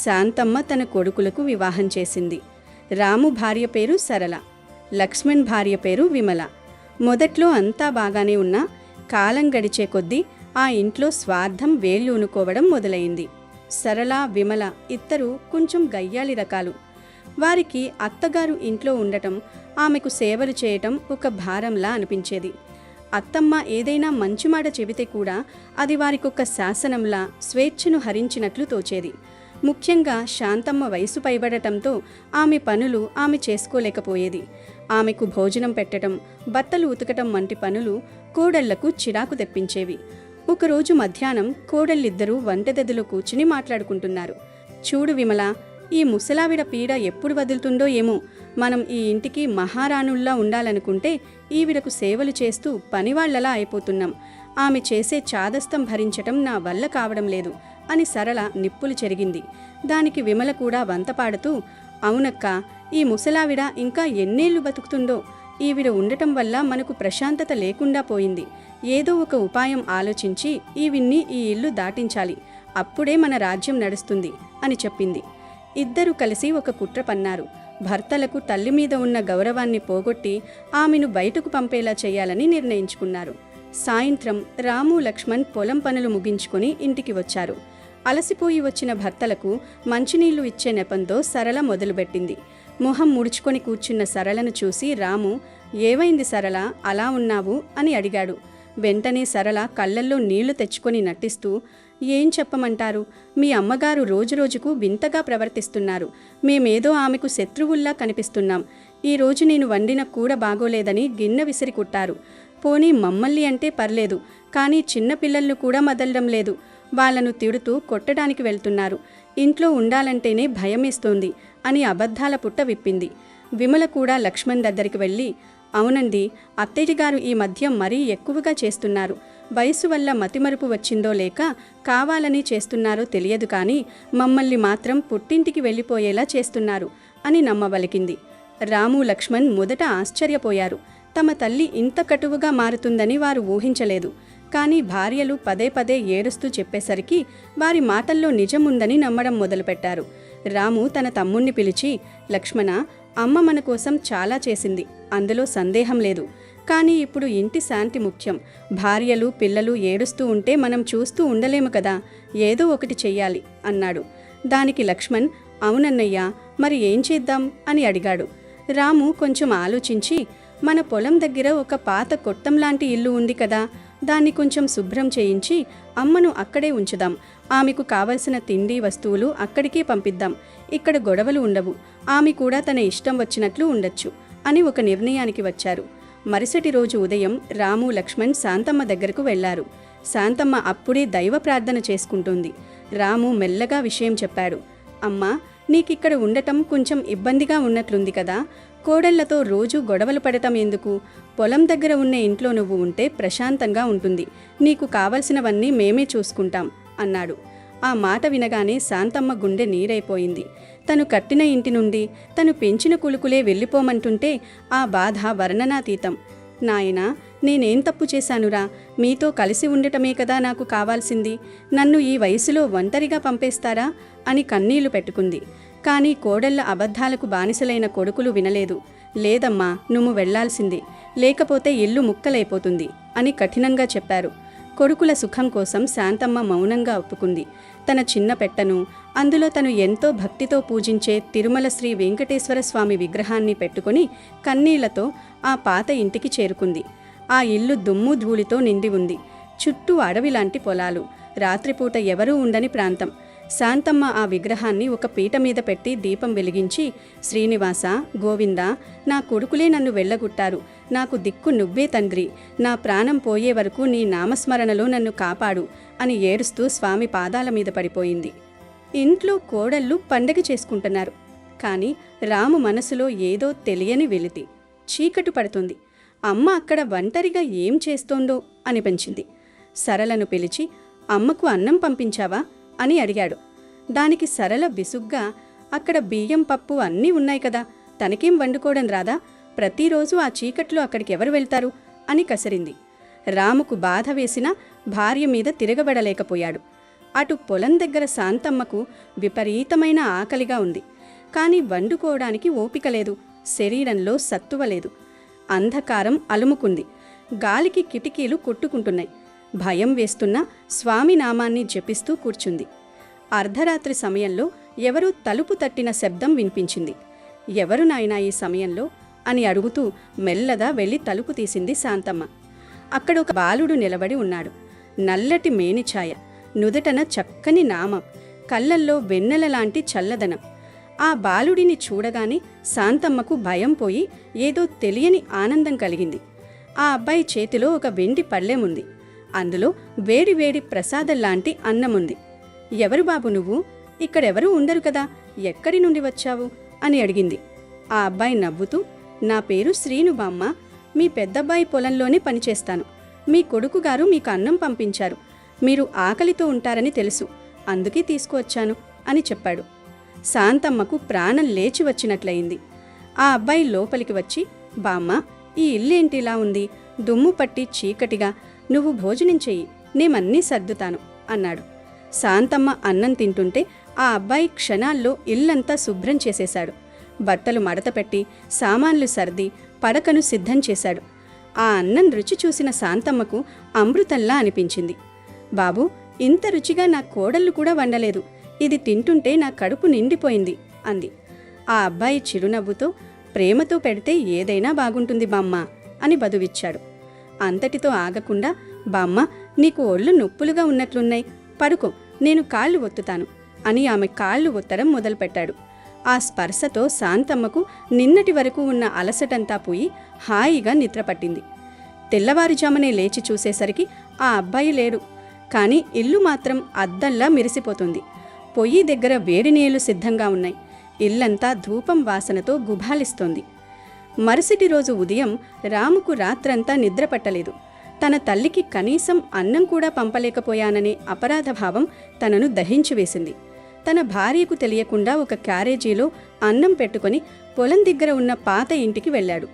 శాంతమ్మ తన కొడుకులకు వివాహం చేసింది. రాము భార్య పేరు సరళ, లక్ష్మణ్ భార్య పేరు విమల. మొదట్లో అంతా బాగానే ఉన్నా కాలం గడిచే కొద్దీ ఆ ఇంట్లో స్వార్థం వేళ్ళూనుకోవడం మొదలైంది. సరళ, విమల ఇద్దరూ కొంచెం గయ్యాలి రకాలు. వారికి అత్తగారు ఇంట్లో ఉండటం, ఆమెకు సేవలు చేయటం ఒక భారంలా అనిపించేది. అత్తమ్మ ఏదైనా మంచి మాట చెబితే కూడా అది వారికొక శాసనంలా స్వేచ్ఛను హరించినట్లు తోచేది. ముఖ్యంగా శాంతమ్మ వయసు పైబడటంతో ఆమె పనులు ఆమె చేసుకోలేకపోయేది. ఆమెకు భోజనం పెట్టడం, బట్టలు ఉతకటం వంటి పనులు కోడళ్లకు చిరాకు తెప్పించేవి. ఒకరోజు మధ్యాహ్నం కోడళ్ళిద్దరూ వంటగదిలో కూర్చుని మాట్లాడుకుంటున్నారు. చూడు విమల, ఈ ముసలావిడ పీడ ఎప్పుడు వదులుతుందో ఏమో. మనం ఈ ఇంటికి మహారాణుల్లా ఉండాలనుకుంటే ఈవిడకు సేవలు చేస్తూ పనివాళ్లలా అయిపోతున్నాం. ఆమె చేసే చాదస్తం భరించటం నా వల్ల కావడం లేదు అని సరళ నిప్పులు చెరిగింది. దానికి విమల కూడా వంతపాడుతూ, అవునక్క, ఈ ముసలావిడ ఇంకా ఎన్నేళ్లు బతుకుతుందో. ఈవిడ ఉండటం వల్ల మనకు ప్రశాంతత లేకుండా పోయింది. ఏదో ఒక ఉపాయం ఆలోచించి ఈవిన్ని ఈ ఇల్లు దాటించాలి. అప్పుడే మన రాజ్యం నడుస్తుంది అని చెప్పింది. ఇద్దరూ కలిసి ఒక కుట్ర పన్నారు. భర్తలకు తల్లి మీద ఉన్న గౌరవాన్ని పోగొట్టి ఆమెను బయటకు పంపేలా చేయాలని నిర్ణయించుకున్నారు. సాయంత్రం రాము లక్ష్మణ్ పొలం పనులు ముగించుకొని ఇంటికి వచ్చారు. అలసిపోయి వచ్చిన భర్తలకు మంచినీళ్లు ఇచ్చే నెపంతో సరళ మొదలుపెట్టింది. మొహం ముడుచుకొని కూర్చున్న సరళను చూసి రాము, ఏవైంది సరళ, అలా ఉన్నావు అని అడిగాడు. వెంటనే సరళ కళ్ళల్లో నీళ్లు తెచ్చుకొని నటిస్తూ, ఏం చెప్పమంటారు, మీ అమ్మగారు రోజురోజుకు వింతగా ప్రవర్తిస్తున్నారు. మేమేదో ఆమెకు శత్రువుల్లా కనిపిస్తున్నాం. ఈరోజు నేను వండిన కూర బాగోలేదని గిన్నె విసిరి కుట్టారు. పోనీ మమ్మల్ని అంటే పర్లేదు, కానీ చిన్నపిల్లలను కూడా వదలడం లేదు. వాళ్లను తిడుతూ కొట్టడానికి వెళ్తున్నారు. ఇంట్లో ఉండాలంటేనే భయమేస్తోంది అని అబద్ధాల పుట్ట విప్పింది. విమల కూడా లక్ష్మణ్ దగ్గరికి వెళ్ళి, అవునండి, అత్తయ్యగారు ఈ మధ్య మరీ ఎక్కువగా చేస్తున్నారు. వయసు వల్ల మతిమరుపు వచ్చిందో లేక కావాలని చేస్తున్నారో తెలియదు, కానీ మమ్మల్ని మాత్రం పుట్టింటికి వెళ్ళిపోయేలా చేస్తున్నారు అని నమ్మవలికింది. రాము లక్ష్మణ్ మొదట ఆశ్చర్యపోయారు. తమ తల్లి ఇంత కటువుగా మారుతుందని వారు ఊహించలేదు. కానీ భార్యలు పదే పదే ఏడుస్తూ చెప్పేసరికి వారి మాటల్లో నిజముందని నమ్మడం మొదలుపెట్టారు. రాము తన తమ్ముణ్ణి పిలిచి, లక్ష్మణ, అమ్మ మన కోసం చాలా చేసింది, అందులో సందేహం లేదు. కానీ ఇప్పుడు ఇంటి శాంతి ముఖ్యం. భార్యలు పిల్లలు ఏడుస్తూ ఉంటే మనం చూస్తూ ఉండలేము కదా, ఏదో ఒకటి చెయ్యాలి అన్నాడు. దానికి లక్ష్మణ్, అవునన్నయ్యా, మరి ఏం చేద్దాం అని అడిగాడు. రాము కొంచెం ఆలోచించి, మన పొలం దగ్గర ఒక పాత కొట్టం లాంటి ఇల్లు ఉంది కదా, దాన్ని కొంచెం శుభ్రం చేయించి అమ్మను అక్కడే ఉంచుదాం. ఆమెకు కావలసిన తిండి వస్తువులు అక్కడికే పంపిద్దాం. ఇక్కడ గొడవలు ఉండవు. ఆమె కూడా తన ఇష్టం వచ్చినట్లు ఉండొచ్చు అని ఒక నిర్ణయానికి వచ్చారు. మరుసటి రోజు ఉదయం రాము లక్ష్మణ్ శాంతమ్మ దగ్గరకు వెళ్లారు. శాంతమ్మ అప్పుడే దైవ ప్రార్థన చేసుకుంటుంది. రాము మెల్లగా విషయం చెప్పాడు. అమ్మా, నీకిక్కడ ఉండటం కొంచెం ఇబ్బందిగా ఉన్నట్లుంది కదా, కోడళ్లతో రోజూ గొడవలు పడటం ఎందుకు? పొలం దగ్గర ఉన్న ఇంట్లో నువ్వు ఉంటే ప్రశాంతంగా ఉంటుంది. నీకు కావలసినవన్నీ మేమే చూసుకుంటాం అన్నాడు. ఆ మాట వినగానే శాంతమ్మ గుండె నీరైపోయింది. తను కట్టిన ఇంటి నుండి తను పెంచిన కులుకులే వెళ్ళిపోమంటుంటే ఆ బాధ వర్ణనాతీతం. నాయనా, నేనేం తప్పు చేశానురా? మీతో కలిసి ఉండటమే కదా నాకు కావాల్సింది. నన్ను ఈ వయసులో ఒంటరిగా పంపేస్తారా అని కన్నీళ్లు పెట్టుకుంది. కానీ కోడళ్ల అబద్ధాలకు బానిసలైన కొడుకులు వినలేదు. లేదమ్మా, నువ్వు వెళ్లాల్సింది, లేకపోతే ఇల్లు ముక్కలైపోతుంది అని కఠినంగా చెప్పారు. కొడుకుల సుఖం కోసం శాంతమ్మ మౌనంగా ఒప్పుకుంది. తన చిన్న పెట్టను, అందులో తను ఎంతో భక్తితో పూజించే తిరుమల శ్రీ వెంకటేశ్వర స్వామి విగ్రహాన్ని పెట్టుకుని కన్నీళ్లతో ఆ పాత ఇంటికి చేరుకుంది. ఆ ఇల్లు దుమ్ము ధూళితో నిండి ఉంది. చుట్టూ అడవిలాంటి పొలాలు, రాత్రిపూట ఎవరూ ఉండని ప్రాంతం. శాంతమ్మ ఆ విగ్రహాన్ని ఒక పీట మీద పెట్టి దీపం వెలిగించి, శ్రీనివాస, గోవింద, నా కొడుకులే నన్ను వెళ్ళగొట్టారు. నాకు దిక్కు నువ్వే తండ్రి. నా ప్రాణం పోయే వరకు నీ నామస్మరణలో నన్ను కాపాడు అని ఏడుస్తూ స్వామి పాదాల మీద పడిపోయింది. ఇంట్లో కోడళ్ళు పండగ చేసుకుంటున్నారు. కానీ రాము మనసులో ఏదో తెలియని వెలితి. చీకటి పడుతుంది. అమ్మ అక్కడ ఒంటరిగా ఏం చేస్తోందో అనిపించింది. సరళను పిలిచి, అమ్మకు అన్నం పంపించావా అని అడిగాడు. దానికి సరళ విసుగ్గా, అక్కడ బియ్యం పప్పు అన్నీ ఉన్నాయి కదా, తనకేం వండుకోవడం రాదా? ప్రతిరోజు ఆ చీకట్లో అక్కడికి ఎవరు వెళ్తారు అని కసిరింది. రాముకు బాధ వేసినా భార్య మీద తిరగబడలేకపోయాడు. అటు పొలం దగ్గర శాంతమ్మకు విపరీతమైన ఆకలిగా ఉంది. కానీ వండుకోవడానికి ఓపిక లేదు. శరీరంలో సత్తువ లేదు. అంధకారం అలుముకుంది. గాలికి కిటికీలు కొట్టుకుంటున్నాయి. భయం వేస్తున్నా స్వామి నామాన్ని జపిస్తూ కూర్చుంది. అర్ధరాత్రి సమయంలో ఎవరూ తలుపు తట్టిన శబ్దం వినిపించింది. ఎవరు నాయనా ఈ సమయంలో అని అడుగుతూ మెల్లగా వెళ్ళి తలుపు తీసింది శాంతమ్మ. అక్కడ ఒక బాలుడు నిలబడి ఉన్నాడు. నల్లటి మేనిఛాయ, నుదుటన చక్కని నామం, కళ్ళల్లో వెన్నెలలాంటి చల్లదనం. ఆ బాలుడిని చూడగానే శాంతమ్మకు భయం పోయి ఏదో తెలియని ఆనందం కలిగింది. ఆ అబ్బాయి చేతిలో ఒక వెండి పళ్ళెముంది. అందులో వేడివేడి ప్రసాదంలాంటి అన్నముంది. ఎవరు బాబు నువ్వు? ఇక్కడెవరూ ఉండరు కదా, ఎక్కడి నుండి వచ్చావు అని అడిగింది. ఆ అబ్బాయి నవ్వుతూ, నా పేరు శ్రీను బామ్మ, మీ పెద్దబ్బాయి పొలంలోనే పనిచేస్తాను. మీ కొడుకుగారు మీకు అన్నం పంపించారు. మీరు ఆకలితో ఉంటారని తెలుసు, అందుకే తీసుకువచ్చాను అని చెప్పాడు. శాంతమ్మకు ప్రాణం లేచి వచ్చినట్లయింది. ఆ అబ్బాయి లోపలికి వచ్చి, బామ్మ, ఈ ఇల్లేంటిలా ఉంది? దుమ్ము పట్టి చీకటిగా. నువ్వు భోజనం చెయ్యి, నేమన్నీ సర్దుతాను అన్నాడు. శాంతమ్మ అన్నం తింటుంటే ఆ అబ్బాయి క్షణాల్లో ఇల్లంతా శుభ్రం చేసేశాడు. బట్టలు మడతపెట్టి సామాన్లు సర్ది పడకను సిద్ధం చేశాడు. ఆ అన్నం రుచి చూసిన శాంతమ్మకు అమృతంలా అనిపించింది. బాబూ, ఇంత రుచిగా నా కోడళ్ళు కూడా వండలేదు. ఇది తింటుంటే నా కడుపు నిండిపోయింది అంది. ఆ అబ్బాయి చిరునవ్వుతో, ప్రేమతో పెడితే ఏదైనా బాగుంటుంది బామ్మ అని బదువిచ్చాడు. అంతటితో ఆగకుండా, బామ్మ, నీకు ఒళ్ళు నొప్పులుగా ఉన్నట్లున్నాయి, పడుకో, నేను కాళ్ళు ఒత్తుతాను అని ఆమె కాళ్ళు ఒత్తడం మొదలుపెట్టాడు. ఆ స్పర్శతో శాంతమ్మకు నిన్నటి వరకు ఉన్న అలసటంతా పోయి హాయిగా నిద్రపట్టింది. తెల్లవారుజామునే లేచి చూసేసరికి ఆ అబ్బాయి లేడు. కాని ఇల్లు మాత్రం అద్దంలా మెరిసిపోతుంది. పొయ్యి దగ్గర వేడి నీళ్లు సిద్ధంగా ఉన్నాయి. ఇల్లంతా ధూపం వాసనతో గుబాలిస్తోంది. మరుసటి రోజు ఉదయం రాముకు రాత్రంతా నిద్రపట్టలేదు. తన తల్లికి కనీసం అన్నం కూడా పంపలేకపోయాననే అపరాధభావం తనను దహించివేసింది. తన భార్యకు తెలియకుండా ఒక క్యారేజీలో అన్నం పెట్టుకొని పొలం దగ్గర ఉన్న పాత ఇంటికి వెళ్ళాడు.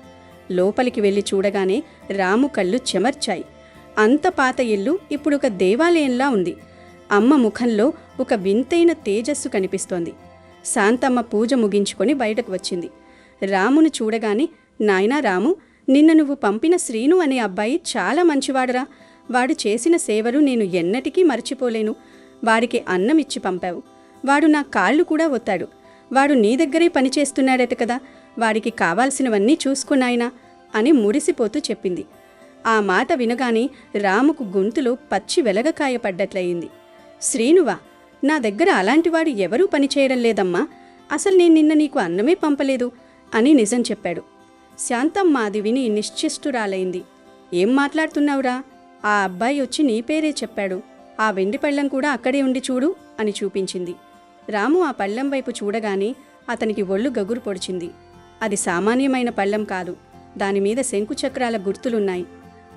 లోపలికి వెళ్ళి చూడగానే రాము కళ్ళు చెమర్చాయి. అంత పాత ఇల్లు ఇప్పుడు ఒక దేవాలయంలా ఉంది. అమ్మ ముఖంలో ఒక వింతైన తేజస్సు కనిపిస్తోంది. శాంతమ్మ పూజ ముగించుకొని బయటకు వచ్చింది. రామును చూడగానే, నాయనా రాము, నిన్న నువ్వు పంపిన శ్రీను అనే అబ్బాయి చాలా మంచివాడురా. వాడు చేసిన సేవలు నేను ఎన్నటికీ మర్చిపోలేను. వాడికి అన్నం ఇచ్చి పంపావు. వాడు నా కాళ్ళు కూడా ఒత్తాడు. వాడు నీ దగ్గరే పనిచేస్తున్నాడట కదా, వాడికి కావాల్సినవన్నీ చూసుకున్నాయినా అని మురిసిపోతూ చెప్పింది. ఆ మాట వినగానే రాముకు గొంతులో పచ్చి వెలగకాయ పడ్డట్లయింది. శ్రీనువా, నా దగ్గర అలాంటివాడు ఎవరూ పనిచేయడం లేదమ్మా. అసలు నేను నిన్న నీకు అన్నమే పంపలేదు అని నిజం చెప్పాడు. శాంతమ్మ అది విని నిశ్చేష్టురాలైంది. ఏం మాట్లాడుతున్నావురా? ఆ అబ్బాయి వచ్చి నీ పేరే చెప్పాడు. ఆ వెండి పళ్ళెం కూడా అక్కడే ఉండి చూడు అని చూపించింది. రాము ఆ పళ్ళెం వైపు చూడగానే అతనికి ఒళ్ళు గగురు పొడిచింది. అది సామాన్యమైన పళ్ళెం కాదు. దానిమీద శంకుచక్రాల గుర్తులున్నాయి.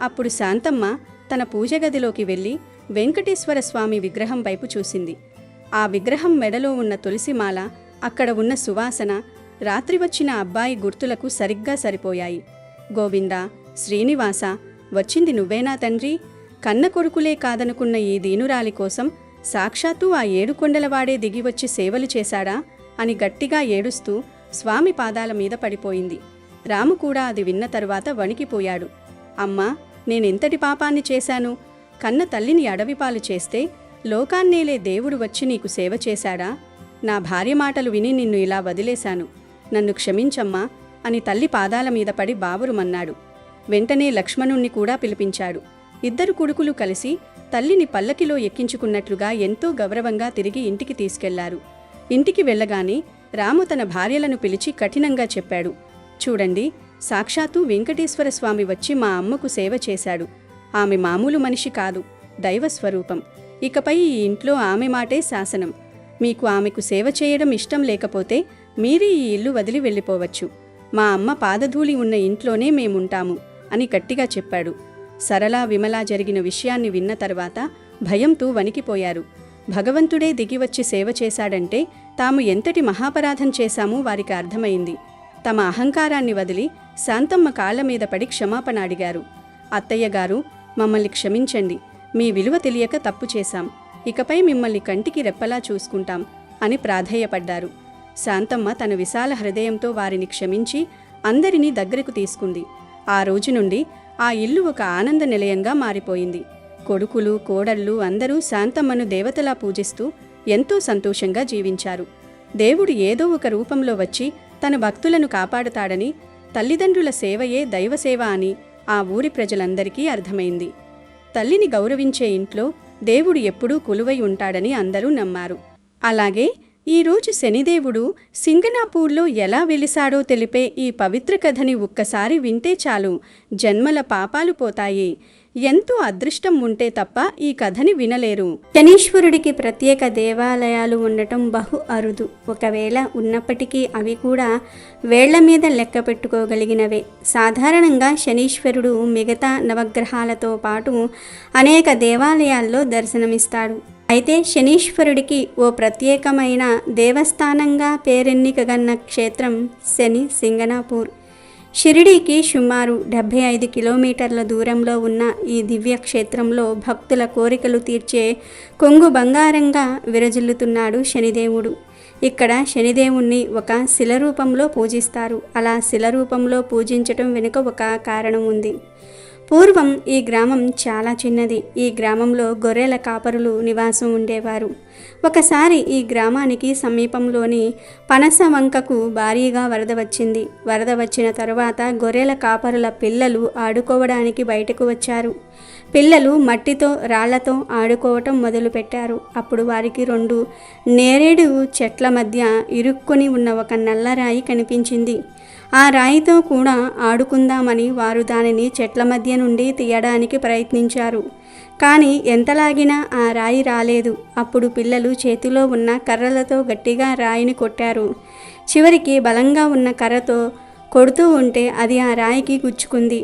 అప్పుడు శాంతమ్మ తన పూజగదిలోకి వెళ్ళి వెంకటేశ్వర స్వామి విగ్రహం వైపు చూసింది. ఆ విగ్రహం మెడలో ఉన్న తులసిమాల, అక్కడ ఉన్న సువాసన రాత్రి వచ్చిన అబ్బాయి గుర్తులకు సరిగ్గా సరిపోయాయి. గోవిందా, శ్రీనివాస, వచ్చింది నువ్వేనా తండ్రి? కన్న కొడుకులే కాదనుకున్న ఈ దీనురాలి కోసం సాక్షాత్తు ఆ ఏడుకొండలవాడే దిగివచ్చి సేవలు చేశాడా అని గట్టిగా ఏడుస్తూ స్వామి పాదాల మీద పడిపోయింది. రాము కూడా అది విన్న తరువాత వణికిపోయాడు. అమ్మా, నేనెంతటి పాపాన్ని చేశాను? కన్న తల్లిని అడవిపాలు చేస్తే లోకాన్నేలే దేవుడు వచ్చి నీకు సేవ చేశాడా? నా భార్య మాటలు విని నిన్ను ఇలా వదిలేశాను. నన్ను క్షమించమ్మా అని తల్లి పాదాల మీద పడి బావురుమన్నాడు. వెంటనే లక్ష్మణుణ్ణి కూడా పిలిపించాడు. ఇద్దరు కొడుకులు కలిసి తల్లిని పల్లకిలో ఎక్కించుకున్నట్లుగా ఎంతో గౌరవంగా తిరిగి ఇంటికి తీసుకెళ్లారు. ఇంటికి వెళ్ళగానే రాము తన భార్యలను పిలిచి కఠినంగా చెప్పాడు. చూడండి, సాక్షాత్తు వెంకటేశ్వర స్వామి వచ్చి మా అమ్మకు సేవ చేశాడు. ఆమె మామూలు మనిషి కాదు, దైవస్వరూపం. ఇకపై ఈ ఇంట్లో ఆమె మాటే శాసనం. మీకు ఆమెకు సేవ చేయడం ఇష్టం లేకపోతే మీరే ఈ ఇల్లు వదిలి వెళ్ళిపోవచ్చు. మా అమ్మ పాదధూళి ఉన్న ఇంట్లోనే మేముంటాము అని గట్టిగా చెప్పాడు. సరళ, విమల జరిగిన విషయాన్ని విన్న తర్వాత భయంతో వణికిపోయారు. భగవంతుడే దిగివచ్చి సేవ చేశాడంటే తాము ఎంతటి మహాపరాధం చేశామో వారికి అర్థమైంది. తమ అహంకారాన్ని వదిలి శాంతమ్మ కాళ్ల మీద పడి క్షమాపణ అడిగారు. అత్తయ్య గారు, మమ్మల్ని క్షమించండి. మీ విలువ తెలియక తప్పు చేశాం. ఇకపై మిమ్మల్ని కంటికి రెప్పలా చూసుకుంటాం అని ప్రాధేయపడ్డారు. శాంతమ్మ తన విశాల హృదయంతో వారిని క్షమించి అందరినీ దగ్గరకు తీసుకుంది. ఆ రోజు నుండి ఆ ఇల్లు ఒక ఆనంద నిలయంగా మారిపోయింది. కొడుకులు, కోడళ్ళు అందరూ శాంతమ్మను దేవతలా పూజిస్తూ ఎంతో సంతోషంగా జీవించారు. దేవుడు ఏదో ఒక రూపంలో వచ్చి తన భక్తులను కాపాడుతాడని, తల్లిదండ్రుల సేవయే దైవసేవ అని ఆ ఊరి ప్రజలందరికీ అర్థమైంది. తల్లిని గౌరవించే ఇంట్లో దేవుడు ఎప్పుడూ కొలువై ఉంటాడని అందరూ నమ్మారు. అలాగే ఈరోజు శనిదేవుడు సింగనాపూర్లో ఎలా వెలిశాడో తెలిపే ఈ పవిత్ర కథని ఒక్కసారి వింటే చాలు, జన్మల పాపాలు పోతాయి. ఎంతో అదృష్టం ఉంటే తప్ప ఈ కథని వినలేరు. శనీశ్వరుడికి ప్రత్యేక దేవాలయాలు ఉండటం బహు అరుదు. ఒకవేళ ఉన్నప్పటికీ అవి కూడా వేళ్ల మీద లెక్క పెట్టుకోగలిగినవే. సాధారణంగా శనీశ్వరుడు మిగతా నవగ్రహాలతో పాటు అనేక దేవాలయాల్లో దర్శనమిస్తాడు. అయితే శనీశ్వరుడికి ఓ ప్రత్యేకమైన దేవస్థానంగా పేరెన్నికగన్న క్షేత్రం శని సింగనాపూర్. షిరిడీకి సుమారు 75 కిలోమీటర్ల దూరంలో ఉన్న ఈ దివ్యక్షేత్రంలో భక్తుల కోరికలు తీర్చే కొంగు బంగారంగా విరజిల్లుతున్నాడు శనిదేవుడు. ఇక్కడ శనిదేవుణ్ణి ఒక శిల రూపంలో పూజిస్తారు. అలా శిల రూపంలో పూజించటం వెనుక ఒక కారణం ఉంది. పూర్వం ఈ గ్రామం చాలా చిన్నది. ఈ గ్రామంలో గొర్రెల కాపరులు నివాసం ఉండేవారు. ఒకసారి ఈ గ్రామానికి సమీపంలోని పనస వంకకు భారీగా వరద వచ్చింది. వరద వచ్చిన తరువాత గొర్రెల కాపరుల పిల్లలు ఆడుకోవడానికి బయటకు వచ్చారు. పిల్లలు మట్టితో రాళ్లతో ఆడుకోవటం మొదలుపెట్టారు. అప్పుడు వారికి 2 నేరేడు చెట్ల మధ్య ఇరుక్కొని ఉన్న ఒక నల్లరాయి కనిపించింది. ఆ రాయితో కూడా ఆడుకుందామని వారు దానిని చెట్ల మధ్య నుండి తీయడానికి ప్రయత్నించారు. కానీ ఎంతలాగినా ఆ రాయి రాలేదు. అప్పుడు పిల్లలు చేతిలో ఉన్న కర్రలతో గట్టిగా రాయిని కొట్టారు. చివరికి బలంగా ఉన్న కర్రతో కొడుతూ ఉంటే అది ఆ రాయికి గుచ్చుకుంది.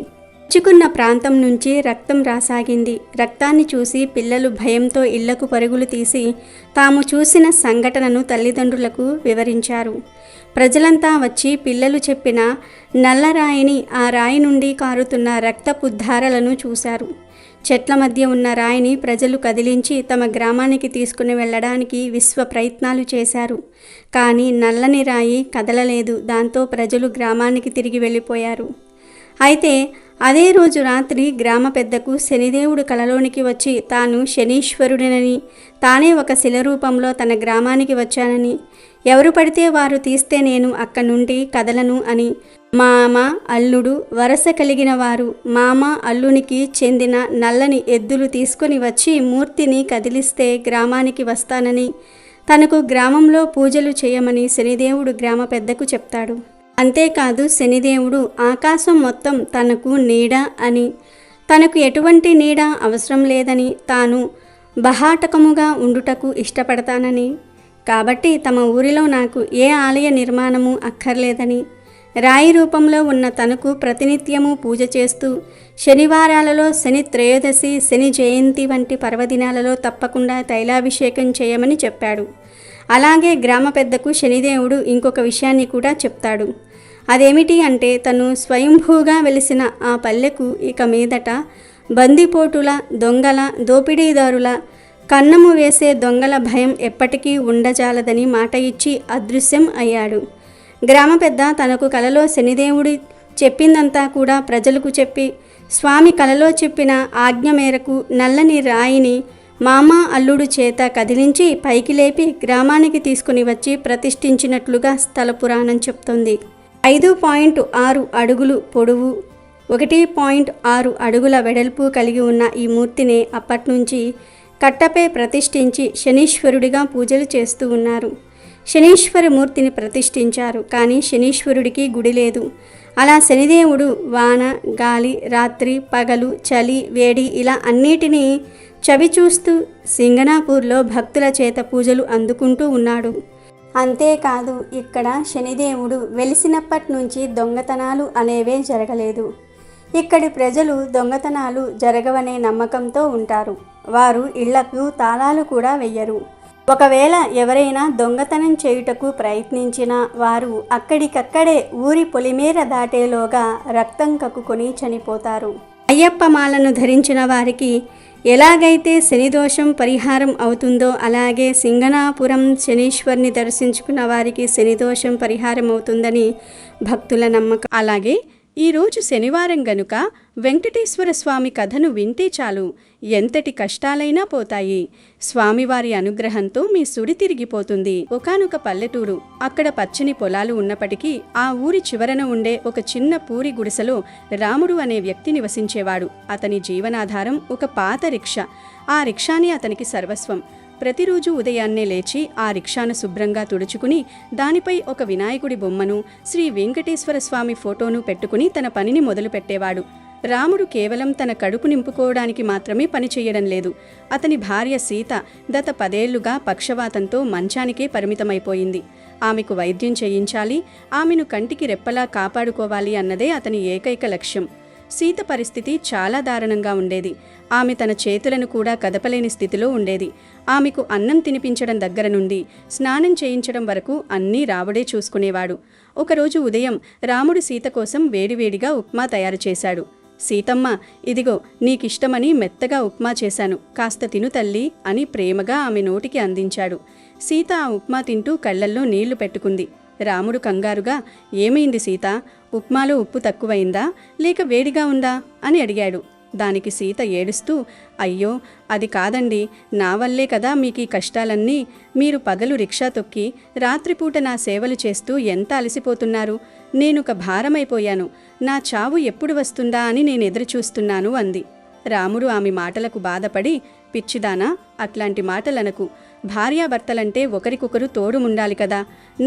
గుచ్చుకున్న ప్రాంతం నుంచి రక్తం రాసాగింది. రక్తాన్ని చూసి పిల్లలు భయంతో ఇళ్లకు పరుగులు తీసి తాము చూసిన సంఘటనను తల్లిదండ్రులకు వివరించారు. ప్రజలంతా వచ్చి పిల్లలు చెప్పిన నల్లరాయిని, ఆ రాయి నుండి కారుతున్న రక్తపు ధారలను చూశారు. చెట్ల మధ్య ఉన్న రాయిని ప్రజలు కదిలించి తమ గ్రామానికి తీసుకుని వెళ్ళడానికి విశ్వ ప్రయత్నాలు చేశారు. కానీ నల్లని రాయి కదలలేదు. దాంతో ప్రజలు గ్రామానికి తిరిగి వెళ్ళిపోయారు. అయితే అదే రోజు రాత్రి గ్రామ పెద్దకు శనిదేవుడు కలలోనికి వచ్చి తాను శనీశ్వరుడినని, తానే ఒక శిల రూపంలో తన గ్రామానికి వచ్చానని, ఎవరు పడితే వారు తీస్తే నేను అక్కడి నుండి కదలను అని, మామ అల్లుడు వరస కలిగిన వారు మామ అల్లునికి చెందిన నల్లని ఎద్దులు తీసుకొని వచ్చి మూర్తిని కదిలిస్తే గ్రామానికి వస్తానని, తనకు గ్రామంలో పూజలు చేయమని శనిదేవుడు గ్రామ పెద్దకు చెప్తాడు. అంతేకాదు శనిదేవుడు ఆకాశం మొత్తం తనకు నీడ అని, తనకు ఎటువంటి నీడ అవసరం లేదని, తాను బహాటకముగా ఉండుటకు ఇష్టపడతానని, కాబట్టి తమ ఊరిలో నాకు ఏ ఆలయ నిర్మాణము అక్కర్లేదని, రాయి రూపంలో ఉన్న తనకు ప్రతినిత్యము పూజ చేస్తూ శనివారాలలో శని త్రయోదశి, శని జయంతి వంటి పర్వదినాలలో తప్పకుండా తైలాభిషేకం చేయమని చెప్పాడు. అలాగే గ్రామ పెద్దకు శనిదేవుడు ఇంకొక విషయాన్ని కూడా చెప్తాడు. అదేమిటి అంటే తను స్వయంభూగా వెలిసిన ఆ పల్లెకు ఇక మీదట బందిపోటుల, దొంగల, దోపిడీదారుల, కన్నము వేసే దొంగల భయం ఎప్పటికీ ఉండజాలదని మాట ఇచ్చి అదృశ్యం అయ్యాడు. గ్రామ పెద్ద తనకు కలలో శనిదేవుడు చెప్పిందంతా కూడా ప్రజలకు చెప్పి, స్వామి కలలో చెప్పిన ఆజ్ఞ మేరకు నల్లని రాయిని మామ అల్లుడు చేత కదిలించి పైకి లేపి గ్రామానికి తీసుకుని వచ్చి ప్రతిష్ఠించినట్లుగా స్థల పురాణం చెప్తుంది. 5.6 అడుగులు పొడవు, 1.6 అడుగుల వెడల్పు కలిగి ఉన్న ఈ మూర్తిని అప్పట్నుంచి కట్టపై ప్రతిష్ఠించి శనీశ్వరుడిగా పూజలు చేస్తూ ఉన్నారు. శనీశ్వర మూర్తిని ప్రతిష్ఠించారు. కానీ శనీశ్వరుడికి గుడి లేదు. అలా శనిదేవుడు వాన, గాలి, రాత్రి, పగలు, చలి, వేడి ఇలా అన్నిటినీ చవిచూస్తూ సింగనాపూర్లో భక్తుల చేత పూజలు అందుకుంటూ ఉన్నాడు. అంతేకాదు ఇక్కడ శనిదేవుడు వెలిసినప్పటి నుంచి దొంగతనాలు అనేవే జరగలేదు. ఇక్కడి ప్రజలు దొంగతనాలు జరగవనే నమ్మకంతో ఉంటారు. వారు ఇళ్లకు తాళాలు కూడా వెయ్యరు. ఒకవేళ ఎవరైనా దొంగతనం చేయుటకు ప్రయత్నించినా వారు అక్కడికక్కడే ఊరి పొలిమేర దాటేలోగా రక్తం కక్కుకొని చనిపోతారు. అయ్యప్ప మాలను ధరించిన వారికి ఎలాగైతే శనిదోషం పరిహారం అవుతుందో అలాగే సింగనాపురం శనీశ్వర్ని దర్శించుకున్న వారికి శనిదోషం పరిహారం అవుతుందని భక్తుల నమ్మకం. అలాగే ఈరోజు శనివారం గనుక వెంకటేశ్వర స్వామి కథను వింటే చాలు, ఎంతటి కష్టాలైనా పోతాయి. స్వామివారి అనుగ్రహంతో మీ సుడి తిరిగిపోతుంది. ఒకానొక పల్లెటూరు. అక్కడ పచ్చని పొలాలు ఉన్నప్పటికీ ఆ ఊరి చివరన ఉండే ఒక చిన్న పూరి గుడిసెలో రాముడు అనే వ్యక్తి నివసించేవాడు. అతని జీవనాధారం ఒక పాత రిక్షా. ఆ రిక్షాని అతనికి సర్వస్వం. ప్రతిరోజు ఉదయాన్నే లేచి ఆ రిక్షాను శుభ్రంగా తుడుచుకుని దానిపై ఒక వినాయకుడి బొమ్మను, శ్రీ వెంకటేశ్వర స్వామి ఫోటోను పెట్టుకుని తన పనిని మొదలుపెట్టేవాడు. రాముడు కేవలం తన కడుపు నింపుకోవడానికి మాత్రమే పని చెయ్యడం లేదు. అతని భార్య సీత గత 10 ఏళ్లుగా పక్షవాతంతో మంచానికే పరిమితమైపోయింది. ఆమెకు వైద్యం చేయించాలి, ఆమెను కంటికి రెప్పలా కాపాడుకోవాలి అన్నదే అతని ఏకైక లక్ష్యం. సీత పరిస్థితి చాలా దారుణంగా ఉండేది. ఆమె తన చేతులను కూడా కదపలేని స్థితిలో ఉండేది. ఆమెకు అన్నం తినిపించడం దగ్గర నుండి స్నానం చేయించడం వరకు అన్నీ రాముడే చూసుకునేవాడు. ఒకరోజు ఉదయం రాముడు సీత కోసం వేడివేడిగా ఉప్మా తయారు చేశాడు. సీతమ్మ, ఇదిగో నీకిష్టమని మెత్తగా ఉప్మా చేశాను, కాస్త తిను తల్లి అని ప్రేమగా ఆమె నోటికి అందించాడు. సీత ఆ ఉప్మా తింటూ కళ్ళల్లో నీళ్లు పెట్టుకుంది. రాముడు కంగారుగా, ఏమైంది సీత? ఉప్మాలో ఉప్పు తక్కువైందా లేక వేడిగా ఉందా అని అడిగాడు. దానికి సీత ఏడుస్తూ, అయ్యో అది కాదండి, నా వల్లే కదా మీకీ కష్టాలన్నీ. మీరు పగలు రిక్షా తొక్కి రాత్రిపూట నా సేవలు చేస్తూ ఎంత అలసిపోతున్నారు. నేనొక భారమైపోయాను. నా చావు ఎప్పుడు వస్తుందా అని నేను ఎదురుచూస్తున్నాను అంది. రాముడు ఆమె మాటలకు బాధపడి, పిచ్చిదానా, అట్లాంటి మాటలనకు. భార్యాభర్తలంటే ఒకరికొకరు తోడుముండాలి కదా.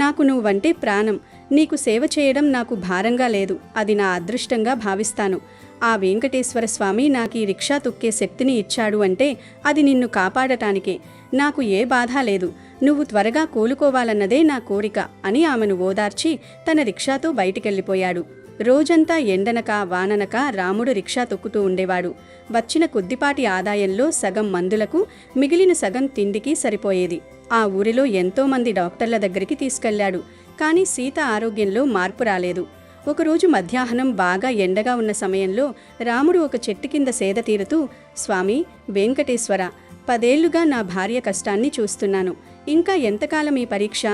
నాకు నువ్వంటే ప్రాణం. నీకు సేవ చేయడం నాకు భారంగా లేదు, అది నా అదృష్టంగా భావిస్తాను. ఆ వెంకటేశ్వర స్వామి నాకు ఈ రిక్షా తొక్కే శక్తిని ఇచ్చాడు అంటే అది నిన్ను కాపాడటానికే. నాకు ఏ బాధ లేదు. నువ్వు త్వరగా కోలుకోవాలన్నదే నా కోరిక అని ఆమెను ఓదార్చి తన రిక్షాతో బయటికెళ్ళిపోయాడు. రోజంతా ఎండనక వాననక రాముడు రిక్షా తొక్కుతూ ఉండేవాడు. వచ్చిన కొద్దిపాటి ఆదాయంలో సగం మందులకు, మిగిలిన సగం తిండికి సరిపోయేది. ఆ ఊరిలో ఎంతోమంది డాక్టర్ల దగ్గరికి తీసుకెళ్లాడు. కానీ సీత ఆరోగ్యంలో మార్పు రాలేదు. ఒకరోజు మధ్యాహ్నం బాగా ఎండగా ఉన్న సమయంలో రాముడు ఒక చెట్టు కింద సేద తీరుతూ, స్వామి వెంకటేశ్వర, 10 ఏళ్లుగా నా భార్య కష్టాన్ని చూస్తున్నాను. ఇంకా ఎంతకాలం ఈ పరీక్ష?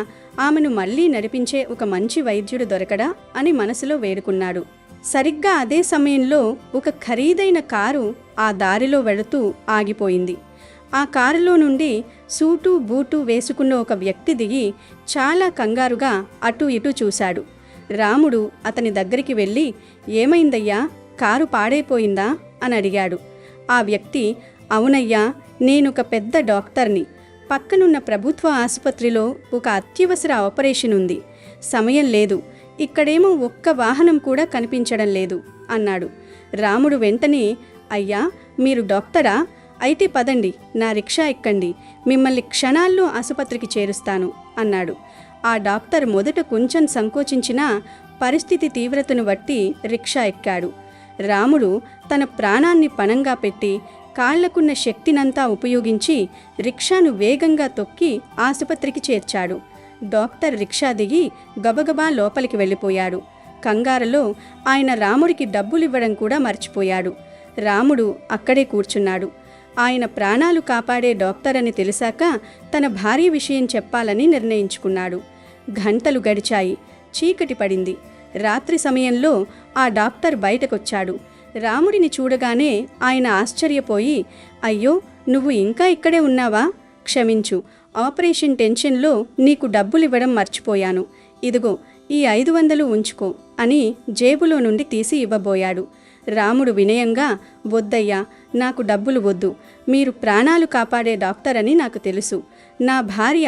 ఆమెను మళ్లీ నడిపించే ఒక మంచి వైద్యుడు దొరకడా అని మనసులో వేడుకున్నాడు. సరిగ్గా అదే సమయంలో ఒక ఖరీదైన కారు ఆ దారిలో వెళుతూ ఆగిపోయింది. ఆ కారులో నుండి సూటు బూటు వేసుకున్న ఒక వ్యక్తి దిగి చాలా కంగారుగా అటూ ఇటూ చూశాడు. రాముడు అతని దగ్గరికి వెళ్ళి, ఏమైందయ్యా, కారు పాడైపోయిందా అని అడిగాడు. ఆ వ్యక్తి, అవునయ్యా, నేనొక పెద్ద డాక్టర్ని. పక్కనున్న ప్రభుత్వ ఆసుపత్రిలో ఒక అత్యవసర ఆపరేషన్ ఉంది. సమయం లేదు. ఇక్కడేమో ఒక్క వాహనం కూడా కనిపించడం లేదు అన్నాడు. రాముడు వెంటనే, అయ్యా మీరు డాక్టరా? అయితే పదండి, నా రిక్షా ఎక్కండి, మిమ్మల్ని క్షణాల్లో ఆసుపత్రికి చేరుస్తాను అన్నాడు. ఆ డాక్టర్ మొదట కొంచెం సంకోచించినా పరిస్థితి తీవ్రతను బట్టి రిక్షా ఎక్కాడు. రాముడు తన ప్రాణాన్ని పణంగా పెట్టి కాళ్లకున్న శక్తినంతా ఉపయోగించి రిక్షాను వేగంగా తొక్కి ఆసుపత్రికి చేర్చాడు. డాక్టర్ రిక్షా దిగి గబగబా లోపలికి వెళ్ళిపోయాడు. కంగారులో ఆయన రాముడికి డబ్బులివ్వడం కూడా మర్చిపోయాడు. రాముడు అక్కడే కూర్చున్నాడు. ఆయన ప్రాణాలు కాపాడే డాక్టర్ అని తెలిసాక తన భార్య విషయం చెప్పాలని నిర్ణయించుకున్నాడు. గంటలు గడిచాయి. చీకటి పడింది. రాత్రి సమయంలో ఆ డాక్టర్ బయటకొచ్చాడు. రాముడిని చూడగానే ఆయన ఆశ్చర్యపోయి, అయ్యో నువ్వు ఇంకా ఇక్కడే ఉన్నావా? క్షమించు, ఆపరేషన్ టెన్షన్లో నీకు డబ్బులివ్వడం మర్చిపోయాను. ఇదిగో ఈ 500 ఉంచుకో అని జేబులో నుండి తీసి ఇవ్వబోయాడు. రాముడు వినయంగా, వద్దయ్యా, నాకు డబ్బులు వద్దు. మీరు ప్రాణాలు కాపాడే డాక్టర్ అని నాకు తెలుసు. నా భార్య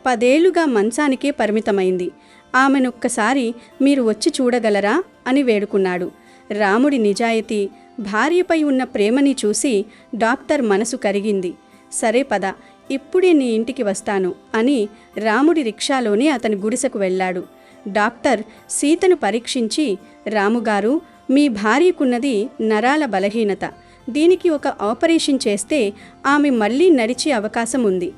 10 ఏళ్లుగా మంచానికే పరిమితమైంది. ఆమెనొక్కసారి మీరు వచ్చి చూడగలరా అని వేడుకున్నాడు. రాముడి నిజాయితీ, భార్యపై ఉన్న ప్రేమని చూసి డాక్టర్ మనసు కరిగింది. సరే పద, ఇప్పుడే నీ ఇంటికి వస్తాను అని రాముడి రిక్షాలోనే అతని గుడిసెకు వెళ్ళాడు. డాక్టర్ సీతను పరీక్షించి, రాముగారు, మీ భార్యకున్నది నరాల బలహీనత. దీనికి ఒక ఆపరేషన్ చేస్తే ఆమె మళ్ళీ నడిచే అవకాశం ఉంది.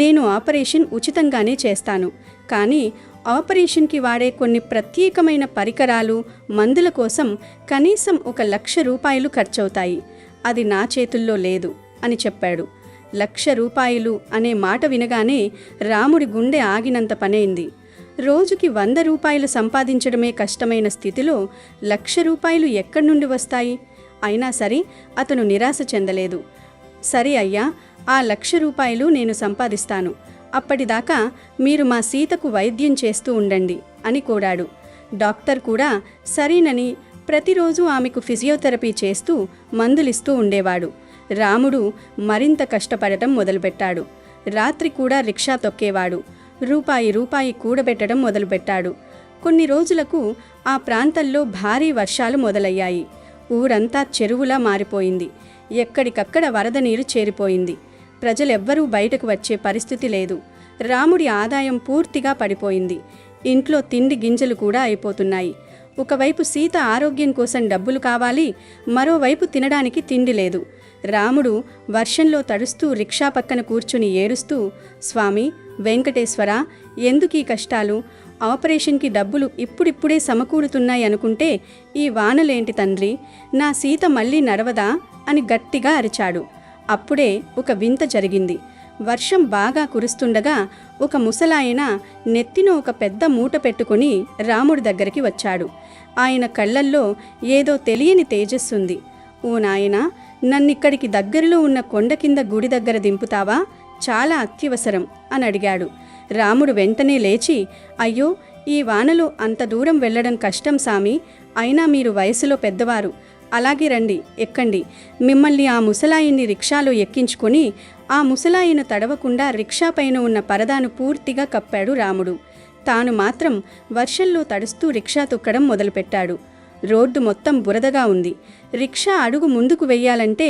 నేను ఆపరేషన్ ఉచితంగానే చేస్తాను. కానీ ఆపరేషన్కి వాడే కొన్ని ప్రత్యేకమైన పరికరాలు, మందుల కోసం కనీసం 1,00,000 రూపాయలు ఖర్చవుతాయి. అది నా చేతుల్లో లేదు అని చెప్పాడు. 1,00,000 రూపాయలు అనే మాట వినగానే రాముడి గుండె ఆగినంత పనైంది. రోజుకి 100 రూపాయలు సంపాదించడమే కష్టమైన స్థితిలో 1,00,000 రూపాయలు ఎక్కడి నుండి వస్తాయి? అయినా సరే అతను నిరాశ చెందలేదు. సరే అయ్యా, ఆ 1,00,000 రూపాయలు నేను సంపాదిస్తాను. అప్పటిదాకా మీరు మా సీతకు వైద్యం చేస్తూ ఉండండి అని కోరాడు. డాక్టర్ కూడా సరేనని ప్రతిరోజు ఆమెకు ఫిజియోథెరపీ చేస్తూ మందులిస్తూ ఉండేవాడు. రాముడు మరింత కష్టపడటం మొదలుపెట్టాడు. రాత్రి కూడా రిక్షా తొక్కేవాడు. రూపాయి కూడబెట్టడం మొదలుపెట్టాడు. కొన్ని రోజులకు ఆ ప్రాంతంలో భారీ వర్షాలు మొదలయ్యాయి. ఊరంతా చెరువులా మారిపోయింది. ఎక్కడికక్కడ వరద నీరు చేరిపోయింది. ప్రజలెవ్వరూ బయటకు వచ్చే పరిస్థితి లేదు. రాముడి ఆదాయం పూర్తిగా పడిపోయింది. ఇంట్లో తిండి గింజలు కూడా అయిపోతున్నాయి. ఒకవైపు సీత ఆరోగ్యం కోసం డబ్బులు కావాలి, మరోవైపు తినడానికి తిండి లేదు. రాముడు వర్షంలో తడుస్తూ రిక్షా పక్కన కూర్చుని ఏడుస్తూ, స్వామి వెంకటేశ్వర, ఎందుకీ కష్టాలు? ఆపరేషన్కి డబ్బులు ఇప్పుడిప్పుడే సమకూరుతున్నాయి అనుకుంటే ఈ వానలేంటి తండ్రి, నా సీత మళ్ళీ నడవదా అని గట్టిగా అరిచాడు. అప్పుడే ఒక వింత జరిగింది. వర్షం బాగా కురుస్తుండగా ఒక ముసలాయన నెత్తిన ఒక పెద్ద మూట పెట్టుకుని రాముడి దగ్గరికి వచ్చాడు. ఆయన కళ్ళల్లో ఏదో తెలియని తేజస్సుంది. ఓ నాయనా, నన్నిక్కడికి దగ్గరలో ఉన్న కొండ కింద గుడి దగ్గర దింపుతావా? చాలా అత్యవసరం అని అడిగాడు. రాముడు వెంటనే లేచి, అయ్యో, ఈ వానలో అంత దూరం వెళ్ళడం కష్టం సామి, అయినా మీరు వయసులో పెద్దవారు, అలాగే రండి, ఎక్కండి. మిమ్మల్ని ఆ ముసలాయిని రిక్షాలో ఎక్కించుకొని ఆ ముసలాయిను తడవకుండా రిక్షా పైన ఉన్న పరదాను పూర్తిగా కప్పాడు రాముడు. తాను మాత్రం వర్షంలో తడుస్తూ రిక్షా తొక్కడం మొదలుపెట్టాడు. రోడ్డు మొత్తం బురదగా ఉంది. రిక్షా అడుగు ముందుకు వెయ్యాలంటే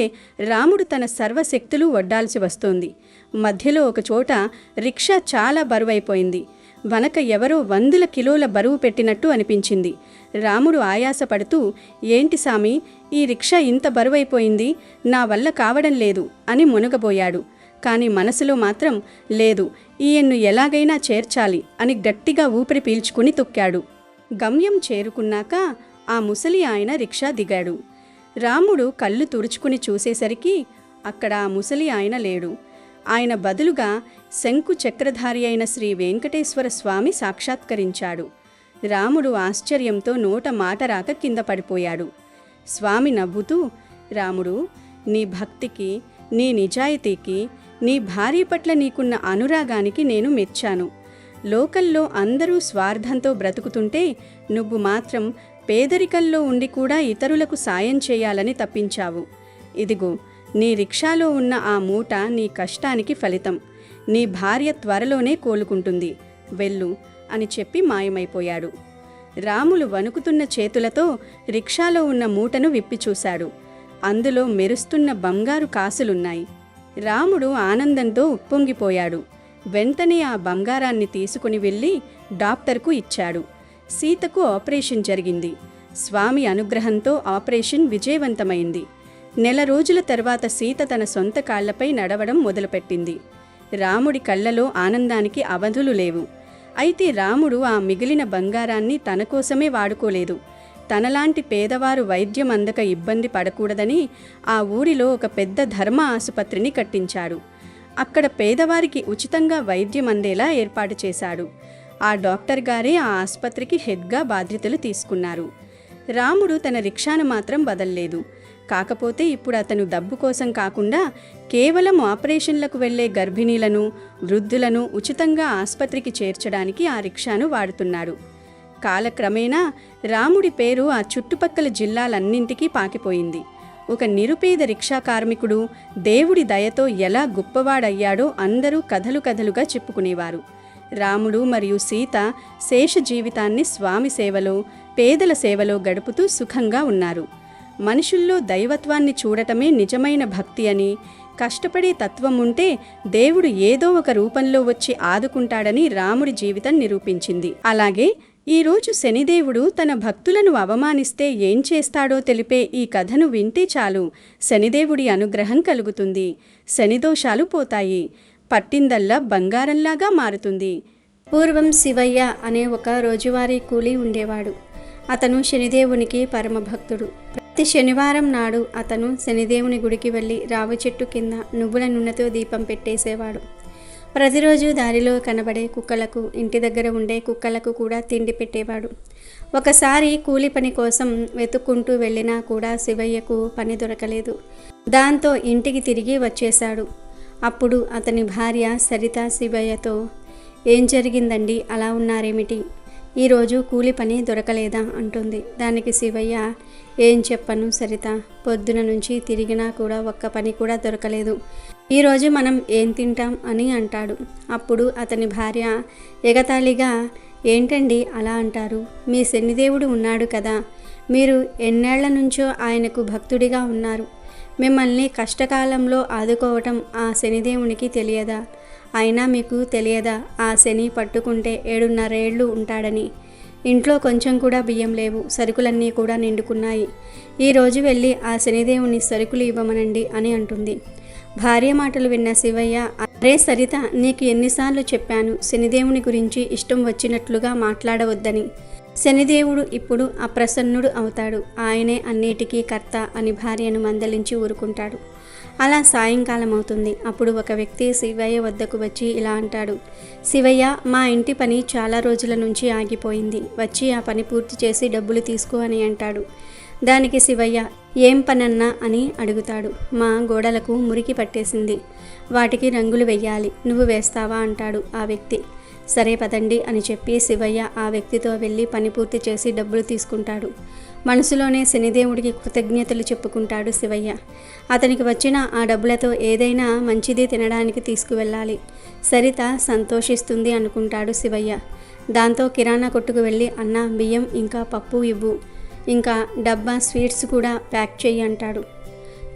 రాముడు తన సర్వశక్తులు వడ్డాల్సి వస్తోంది. మధ్యలో ఒక చోట రిక్షా చాలా బరువైపోయింది. వనక ఎవరో 100 కిలోల బరువు పెట్టినట్టు అనిపించింది. రాముడు ఆయాసపడుతూ, ఏంటి సామి, ఈ రిక్షా ఇంత బరువైపోయింది, నా వల్ల కావడం లేదు అని మునగబోయాడు. కానీ మనసులో మాత్రం, లేదు, ఈయన్ను ఎలాగైనా చేర్చాలి అని గట్టిగా ఊపిరి పీల్చుకుని తొక్కాడు. గమ్యం చేరుకున్నాక ఆ ముసలి ఆయన రిక్షా దిగాడు. రాముడు కళ్ళు తుడుచుకుని చూసేసరికి అక్కడ ఆ ముసలి ఆయన లేడు. ఆయన బదులుగా శంకు చక్రధారి అయిన శ్రీ వెంకటేశ్వర స్వామి సాక్షాత్కరించాడు. రాముడు ఆశ్చర్యంతో నోట మాట రాక కింద పడిపోయాడు. స్వామి నవ్వుతూ, రాముడు, నీ భక్తికి, నీ నిజాయితీకి, నీ భార్య పట్ల నీకున్న అనురాగానికి నేను మెచ్చాను. లోకల్లో అందరూ స్వార్థంతో బ్రతుకుతుంటే నువ్వు మాత్రం పేదరికంలో ఉండి కూడా ఇతరులకు సాయం చేయాలని తప్పించావు. ఇదిగో, నీ రిక్షాలో ఉన్న ఆ మూట నీ కష్టానికి ఫలితం. నీ భార్య త్వరలోనే కోలుకుంటుంది, వెళ్ళు అని చెప్పి మాయమైపోయాడు. రాములు వణుకుతున్న చేతులతో రిక్షాలో ఉన్న మూటను విప్పి చూశాడు. అందులో మెరుస్తున్న బంగారు కాసులున్నాయి. రాముడు ఆనందంతో ఉప్పొంగిపోయాడు. వెంటనే ఆ బంగారాన్ని తీసుకుని వెళ్ళి డాక్టర్కు ఇచ్చాడు. సీతకు ఆపరేషన్ జరిగింది. స్వామి అనుగ్రహంతో ఆపరేషన్ విజయవంతమైంది. నెల రోజుల తర్వాత సీత తన సొంత కాళ్లపై నడవడం మొదలుపెట్టింది. రాముడి కళ్ళలో ఆనందానికి అవధులు లేవు. అయితే రాముడు ఆ మిగిలిన బంగారాన్ని తన కోసమే వాడుకోలేదు. తనలాంటి పేదవారు వైద్యం అందక ఇబ్బంది పడకూడదని ఆ ఊరిలో ఒక పెద్ద ధర్మ ఆసుపత్రిని కట్టించాడు. అక్కడ పేదవారికి ఉచితంగా వైద్యం అందేలా ఏర్పాటు చేశాడు. ఆ డాక్టర్ గారే ఆ ఆసుపత్రికి హెడ్గా బాధ్యతలు తీసుకున్నారు. రాముడు తన రిక్షాను మాత్రం వదల్లేదు. కాకపోతే ఇప్పుడు అతను డబ్బు కోసం కాకుండా కేవలం ఆపరేషన్లకు వెళ్లే గర్భిణీలను, వృద్ధులను ఉచితంగా ఆసుపత్రికి చేర్చడానికి ఆ రిక్షాను వాడుతున్నాడు. కాలక్రమేణా రాముడి పేరు ఆ చుట్టుపక్కల జిల్లాలన్నింటికీ పాకిపోయింది. ఒక నిరుపేద రిక్షా కార్మికుడు దేవుడి దయతో ఎలా గొప్పవాడయ్యాడో అందరూ కథలు కథలుగా చెప్పుకునేవారు. రాముడు మరియు సీత శేష జీవితాన్ని స్వామి సేవలో, పేదల సేవలో గడుపుతూ సుఖంగా ఉన్నారు. మనుషుల్లో దైవత్వాన్ని చూడటమే నిజమైన భక్తి అని, కష్టపడే తత్వం ఉంటే దేవుడు ఏదో ఒక రూపంలో వచ్చి ఆదుకుంటాడని రాముడి జీవితం నిరూపించింది. అలాగే ఈరోజు శనిదేవుడు తన భక్తులను అవమానిస్తే ఏం చేస్తాడో తెలిపే ఈ కథను వింటే చాలు శనిదేవుడి అనుగ్రహం కలుగుతుంది. శనిదోషాలు పోతాయి. పట్టిందల్లా బంగారంలాగా మారుతుంది. పూర్వం శివయ్య అనే ఒక రోజువారీ కూలీ ఉండేవాడు. అతను శనిదేవునికి పరమభక్తుడు. ప్రతి శనివారం నాడు అతను శనిదేవుని గుడికి వెళ్ళి రావి చెట్టు కింద నువ్వుల నూనెతో దీపం పెట్టేసేవాడు. ప్రతిరోజు దారిలో కనబడే కుక్కలకు, ఇంటి దగ్గర ఉండే కుక్కలకు కూడా తిండి పెట్టేవాడు. ఒకసారి కూలి పని కోసం వెతుక్కుంటూ వెళ్ళినా కూడా శివయ్యకు పని దొరకలేదు. దాంతో ఇంటికి తిరిగి వచ్చేశాడు. అప్పుడు అతని భార్య సరిత శివయ్యతో, ఏం జరిగిందండి, అలా ఉన్నారేమిటి, ఈరోజు కూలి పని దొరకలేదా అంటుంది. దానికి శివయ్య, ఏం చెప్పను సరిత, పొద్దున నుంచి తిరిగినా కూడా ఒక్క పని కూడా దొరకలేదు, ఈరోజు మనం ఏం తింటాం అని అంటాడు. అప్పుడు అతని భార్య ఎగతాళిగా, ఏంటండి అలా అంటారు, మీ శనిదేవుడు ఉన్నాడు కదా, మీరు ఎన్నేళ్ల నుంచో ఆయనకు భక్తుడిగా ఉన్నారు, మిమ్మల్ని కష్టకాలంలో ఆదుకోవటం ఆ శనిదేవునికి తెలియదా, అయినా మీకు తెలియదా ఆ శని పట్టుకుంటే 7.5 ఏళ్ళు ఉంటాడని, ఇంట్లో కొంచెం కూడా బియ్యం లేవు, సరుకులన్నీ కూడా నిండుకున్నాయి, ఈరోజు వెళ్ళి ఆ శనిదేవుని సరుకులు ఇవ్వమనండి అని అంటుంది. భార్య మాటలు విన్న శివయ్య, అరే సరిత, నీకు ఎన్నిసార్లు చెప్పాను శనిదేవుని గురించి ఇష్టం వచ్చినట్లుగా మాట్లాడవద్దని. శనిదేవుడు ఇప్పుడు అప్రసన్నుడు అవుతాడు, ఆయనే అన్నిటికీ కర్త అని భార్యను మందలించి ఊరుకుంటాడు. అలా సాయంకాలం అవుతుంది. అప్పుడు ఒక వ్యక్తి శివయ్య వద్దకు వచ్చి ఇలా అంటాడు, శివయ్య, మా ఇంటి పని చాలా రోజుల నుంచి ఆగిపోయింది, వచ్చి ఆ పని పూర్తి చేసి డబ్బులు తీసుకో అని అంటాడు. దానికి శివయ్య, ఏం పనన్నా అని అడుగుతాడు. మా గోడలకు మురికి పట్టేసింది, వాటికి రంగులు వెయ్యాలి, నువ్వు వేస్తావా అంటాడు ఆ వ్యక్తి. సరే పదండి అని చెప్పి శివయ్య ఆ వ్యక్తితో వెళ్ళి పని పూర్తి చేసి డబ్బులు తీసుకుంటాడు. మనసులోనే శనిదేవుడికి కృతజ్ఞతలు చెప్పుకుంటాడు శివయ్య. అతనికి వచ్చిన ఆ డబ్బులతో ఏదైనా మంచిది తినడానికి తీసుకువెళ్ళాలి, సరిత సంతోషిస్తుంది అనుకుంటాడు శివయ్య. దాంతో కిరాణా కొట్టుకు వెళ్ళి, అన్న బియ్యం ఇంకా పప్పు ఇవ్వు, ఇంకా డబ్బా స్వీట్స్ కూడా ప్యాక్ చెయ్యి అంటాడు.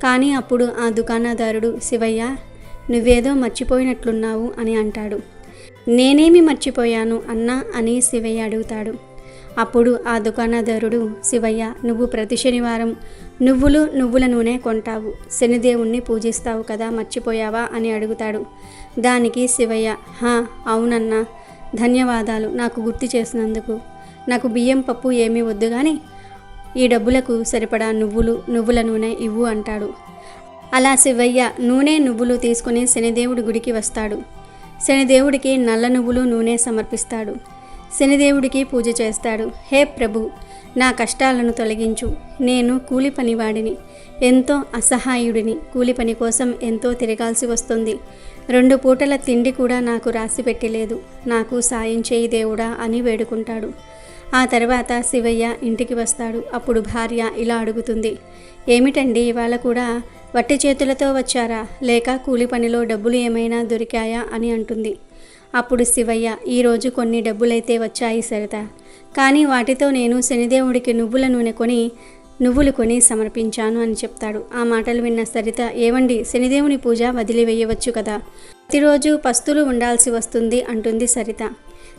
కానీ అప్పుడు ఆ దుకాణదారుడు, శివయ్య, నువ్వేదో మర్చిపోయినట్లున్నావు అని అంటాడు. నేనేమి మర్చిపోయాను అన్నా అని శివయ్య అడుగుతాడు. అప్పుడు ఆ దుకాణదారుడు, శివయ్య, నువ్వు ప్రతి శనివారం నువ్వుల నూనె కొంటావు, శనిదేవుణ్ణి పూజిస్తావు కదా, మర్చిపోయావా అని అడుగుతాడు. దానికి శివయ్య, హా అవునన్నా, ధన్యవాదాలు నాకు గుర్తు చేసినందుకు. నాకు బియ్యం పప్పు ఏమీ వద్దు, కానీ ఈ డబ్బులకు సరిపడా నువ్వుల నూనె ఇవ్వు అంటాడు. అలా శివయ్య నూనె నువ్వులు తీసుకుని శనిదేవుడి గుడికి వస్తాడు. శనిదేవుడికి నల్ల నువ్వులు నూనె సమర్పిస్తాడు. శనిదేవుడికి పూజ చేస్తాడు. హే ప్రభు, నా కష్టాలను తొలగించు, నేను కూలి పనివాడిని, ఎంతో అసహాయుడిని, కూలి పని కోసం ఎంతో తిరగాల్సి వస్తుంది, 2 పూటల తిండి కూడా నాకు రాసి పెట్టలేదు, నాకు సాయం చేయి దేవుడా అని వేడుకుంటాడు. ఆ తర్వాత శివయ్య ఇంటికి వస్తాడు. అప్పుడు భార్య ఇలా అడుగుతుంది, ఏమిటండి ఇవాళ కూడా వట్టి చేతులతో వచ్చారా, లేక కూలి పనిలో డబ్బులు ఏమైనా దొరికాయా అని అంటుంది. అప్పుడు శివయ్య, ఈరోజు కొన్ని డబ్బులైతే వచ్చాయి సరిత, కానీ వాటితో నేను శనిదేవుడికి నువ్వులు కొని సమర్పించాను అని చెప్తాడు. ఆ మాటలు విన్న సరిత, ఏవండి, శనిదేవుని పూజ వదిలివేయవచ్చు కదా, ప్రతిరోజు పస్తులు ఉండాల్సి వస్తుంది అంటుంది సరిత.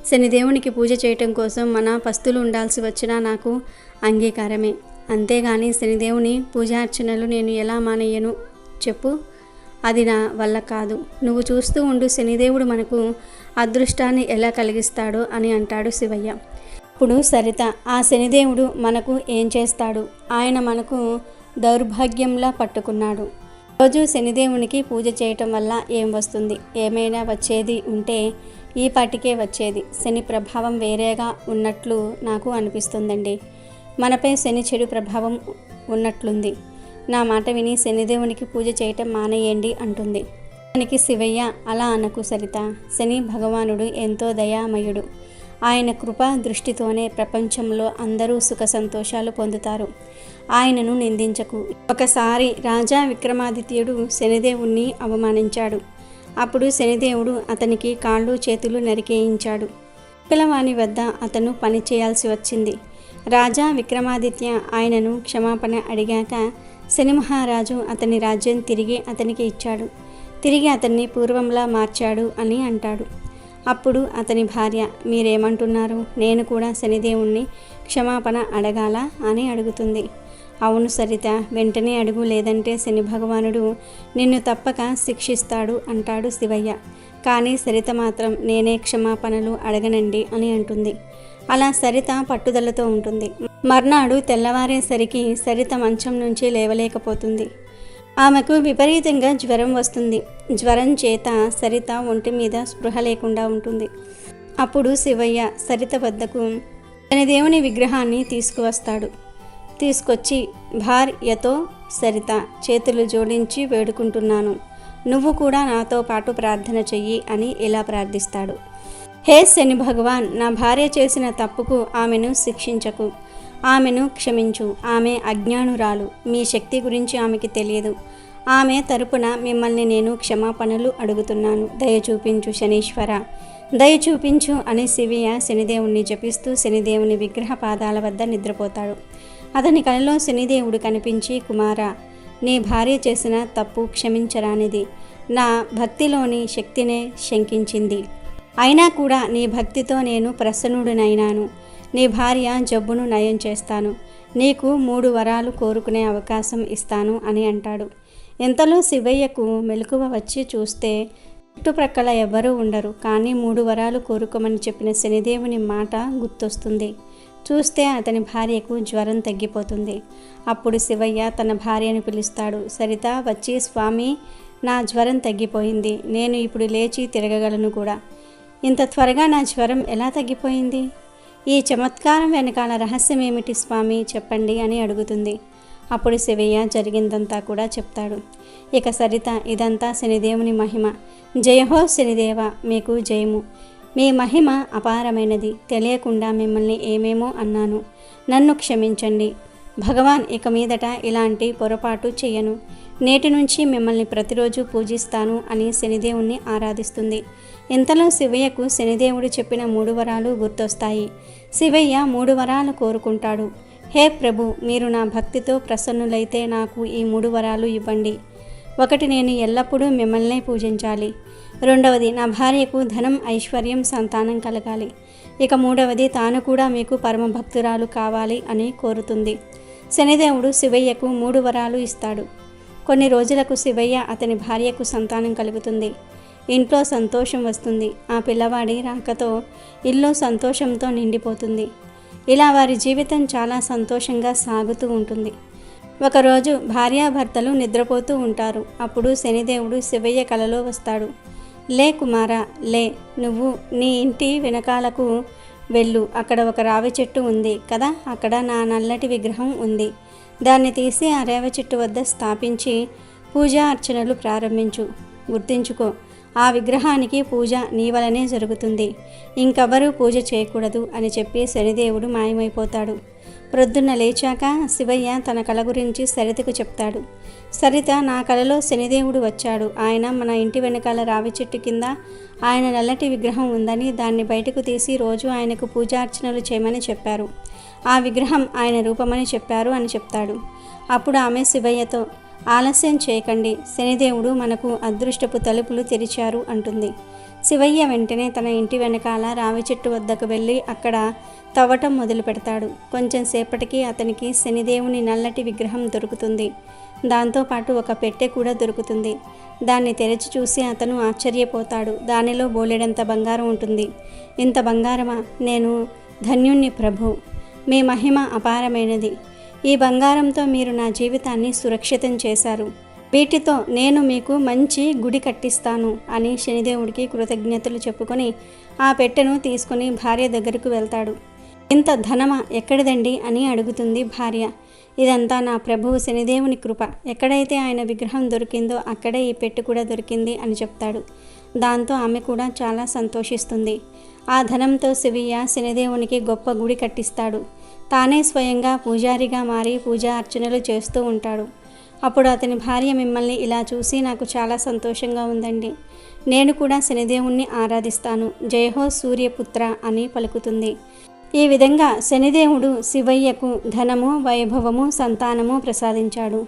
శనిదేవునికి పూజ చేయటం కోసం మన పస్తులు ఉండాల్సి వచ్చినా నాకు అంగీకారమే, అంతేగాని శనిదేవుని పూజార్చనలు నేను ఎలా మానేయను చెప్పు, అది నా వల్ల కాదు, నువ్వు చూస్తూ ఉండు శనిదేవుడు మనకు అదృష్టాన్ని ఎలా కలిగిస్తాడో అని అంటాడు శివయ్య. ఇప్పుడు సరిత, ఆ శనిదేవుడు మనకు ఏం చేస్తాడు, ఆయన మనకు దౌర్భాగ్యంలా పట్టుకున్నాడు, రోజు శనిదేవునికి పూజ చేయటం వల్ల ఏం వస్తుంది, ఏమైనా వచ్చేది ఉంటే ఈ పాటికే వచ్చేది, శని ప్రభావం వేరేగా ఉన్నట్లు నాకు అనిపిస్తుందండి, మనపై శని చెడు ప్రభావం ఉన్నట్లుంది, నా మాట విని శనిదేవునికి పూజ చేయటం మానేయండి అంటుంది. దానికి శివయ్య, అలా అనకు సరిత, శని భగవానుడు ఎంతో దయామయుడు, ఆయన కృపా దృష్టితోనే ప్రపంచంలో అందరూ సుఖ సంతోషాలు పొందుతారు, ఆయనను నిందించకు. ఒకసారి రాజా విక్రమాదిత్యుడు శనిదేవుణ్ణి అవమానించాడు. అప్పుడు శనిదేవుడు అతనికి కాళ్ళు చేతులు నరికేయించాడు. పిల్లవాని వద్ద అతను పని చేయాల్సి వచ్చింది. రాజా విక్రమాదిత్య ఆయనను క్షమాపణ అడిగాక శని మహారాజు అతని రాజ్యం తిరిగి అతనికి ఇచ్చాడు, తిరిగి అతన్ని పూర్వంలా మార్చాడు అని అంటాడు. అప్పుడు అతని భార్య, మీరేమంటున్నారు, నేను కూడా శనిదేవుణ్ణి క్షమాపణ అడగాలా అని అడుగుతుంది. అవును సరిత, వెంటనే అడుగు, లేదంటే శని భగవానుడు నిన్ను తప్పక శిక్షిస్తాడు అంటాడు శివయ్య. కానీ సరిత మాత్రం నేనే క్షమాపణలు అడగనండి అని అంటుంది. అలా సరిత పట్టుదలతో ఉంటుంది. మర్నాడు తెల్లవారేసరికి సరిత మంచం నుంచి లేవలేకపోతుంది. ఆమెకు విపరీతంగా జ్వరం వస్తుంది. జ్వరం చేత సరిత ఒంటి మీద స్పృహ లేకుండా ఉంటుంది. అప్పుడు శివయ్య సరిత వద్దకు శనిదేవుని విగ్రహాన్ని తీసుకువస్తాడు. తీసుకొచ్చి, భార్యతో, సరిత, చేతులు జోడించి వేడుకుంటున్నాను, నువ్వు కూడా నాతో పాటు ప్రార్థన చెయ్యి అని ఇలా ప్రార్థిస్తాడు. హే శని భగవాన్, నా భార్య చేసిన తప్పుకు ఆమెను శిక్షించకు, ఆమెను క్షమించు, ఆమె అజ్ఞానురాలు, మీ శక్తి గురించి ఆమెకి తెలియదు, ఆమె తరపున మిమ్మల్ని నేను క్షమాపణలు అడుగుతున్నాను, దయ చూపించు శనీశ్వర, దయ చూపించు అని శివయ్య శనిదేవుణ్ణి జపిస్తూ శనిదేవుని విగ్రహ పాదాల వద్ద నిద్రపోతాడు. అతని కలలో శనిదేవుడు కనిపించి, కుమారా, నీ భార్య చేసిన తప్పు క్షమించరానిది, నా భక్తిలోని శక్తినే శంకించింది, అయినా కూడా నీ భక్తితో నేను ప్రసన్నుడినైనాను, నీ భార్య జబ్బును నయం చేస్తాను, నీకు 3 వరాలు కోరుకునే అవకాశం ఇస్తాను అని అంటాడు. ఇంతలో శివయ్యకు మెలకువ వచ్చి చూస్తే చుట్టుప్రక్కల ఎవ్వరూ ఉండరు. కానీ 3 వరాలు కోరుకోమని చెప్పిన శనిదేవుని మాట గుర్తొస్తుంది. చూస్తే అతని భార్యకు జ్వరం తగ్గిపోతుంది. అప్పుడు శివయ్య తన భార్యను పిలుస్తాడు. సరిత వచ్చి, స్వామి, నా జ్వరం తగ్గిపోయింది, నేను ఇప్పుడు లేచి తిరగగలను కూడా. ఇంత త్వరగా నా జ్వరం ఎలా తగ్గిపోయింది? ఈ చమత్కారం వెనకాల రహస్యం ఏమిటి స్వామి, చెప్పండి అని అడుగుతుంది. అప్పుడు శివయ్య జరిగిందంతా కూడా చెప్తాడు. ఇక సరిత, ఇదంతా శనిదేవుని మహిమ. జయహో శనిదేవ, మీకు జయము. మీ మహిమ అపారమైనది. తెలియకుండా మిమ్మల్ని ఏమేమో అన్నాను, నన్ను క్షమించండి భగవాన్. ఇక మీదట ఇలాంటి పొరపాటు చెయ్యను. నేటి నుంచి మిమ్మల్ని ప్రతిరోజు పూజిస్తాను అని శనిదేవుణ్ణి ఆరాధిస్తుంది. ఇంతలో శివయ్యకు శనిదేవుడు చెప్పిన 3 వరాలు గుర్తొస్తాయి. శివయ్య 3 వరాలు కోరుకుంటాడు. హే ప్రభు, మీరు నా భక్తితో ప్రసన్నులైతే నాకు ఈ 3 వరాలు ఇవ్వండి. 1, నేను ఎల్లప్పుడూ మిమ్మల్నే పూజించాలి. 2వది, నా భార్యకు ధనం, ఐశ్వర్యం, సంతానం కలగాలి. ఇక 3వది, తాను కూడా మీకు పరమభక్తురాలు కావాలి అని కోరుతుంది. శనిదేవుడు శివయ్యకు 3 వరాలు ఇస్తాడు. కొన్ని రోజులకు శివయ్య అతని భార్యకు సంతానం కలుగుతుంది. ఇంట్లో సంతోషం వస్తుంది. ఆ పిల్లవాడి రాకతో ఇల్లు సంతోషంతో నిండిపోతుంది. ఇలా వారి జీవితం చాలా సంతోషంగా సాగుతూ ఉంటుంది. ఒకరోజు భార్యాభర్తలు నిద్రపోతూ ఉంటారు. అప్పుడు శనిదేవుడు శివయ్య కలలో వస్తాడు. లే కుమారా, లే, నువ్వు నీ ఇంటి వెనకాలకు వెళ్ళు. అక్కడ ఒక రావి చెట్టు ఉంది కదా, అక్కడ నా నల్లటి విగ్రహం ఉంది. దాన్ని తీసి ఆ రేవ చెట్టు వద్ద స్థాపించి పూజా అర్చనలు ప్రారంభించు. గుర్తించుకో, ఆ విగ్రహానికి పూజ నీ వలనే జరుగుతుంది. ఇంకెవరూ పూజ చేయకూడదు అని చెప్పి శనిదేవుడు మాయమైపోతాడు. ప్రొద్దున్న లేచాక శివయ్య తన కల గురించి సరితకు చెప్తాడు. సరిత, నా కలలో శనిదేవుడు వచ్చాడు. ఆయన మన ఇంటి వెనకాల రావి చెట్టు కింద ఆయన నల్లటి విగ్రహం ఉందని, దాన్ని బయటకు తీసి రోజు ఆయనకు పూజార్చనలు చేయమని చెప్పారు. ఆ విగ్రహం ఆయన రూపమని చెప్పారు అని చెప్తాడు. అప్పుడు ఆమె శివయ్యతో, ఆలస్యం చేయకండి, శనిదేవుడు మనకు అదృష్టపు తలుపులు తెరిచారు అంటుంది. శివయ్య వెంటనే తన ఇంటి వెనకాల రావి చెట్టు వద్దకు వెళ్ళి అక్కడ తవ్వటం మొదలు పెడతాడు. కొంచెం సేపటికి అతనికి శనిదేవుని నల్లటి విగ్రహం దొరుకుతుంది. దాంతోపాటు ఒక పెట్టె కూడా దొరుకుతుంది. దాన్ని తెరిచి చూసి అతను ఆశ్చర్యపోతాడు. దానిలో బోలెడంత బంగారం ఉంటుంది. ఇంత బంగారమా? నేను ధన్యుణ్ణి ప్రభు, మీ మహిమ అపారమైనది. ఈ బంగారంతో మీరు నా జీవితాన్ని సురక్షితం చేశారు. వీటితో నేను మీకు మంచి గుడి కట్టిస్తాను అని శనిదేవుడికి కృతజ్ఞతలు చెప్పుకొని ఆ పెట్టెను తీసుకుని భార్య దగ్గరకు వెళ్తాడు. ఇంత ధనమా, ఎక్కడిదండి అని అడుగుతుంది భార్య. ఇదంతా నా ప్రభువు శనిదేవుని కృప. ఎక్కడైతే ఆయన విగ్రహం దొరికిందో అక్కడే ఈ పెట్టె కూడా దొరికింది అని చెప్తాడు. దాంతో ఆమె కూడా చాలా సంతోషిస్తుంది. ఆ ధనంతో శివయ్య శనిదేవునికి గొప్ప గుడి కట్టిస్తాడు. తానే స్వయంగా పూజారిగా మారి పూజా అర్చనలు చేస్తూ ఉంటాడు. అప్పుడు అతని భార్య, మిమ్మల్ని ఇలా చూసి నాకు చాలా సంతోషంగా ఉందండి. నేను కూడా శనిదేవుణ్ణి ఆరాధిస్తాను. జయహో సూర్యపుత్ర అని పలుకుతుంది. ఈ విధంగా శనిదేవుడు శివయ్యకు ధనము, వైభవము, సంతానము ప్రసాదించాడు.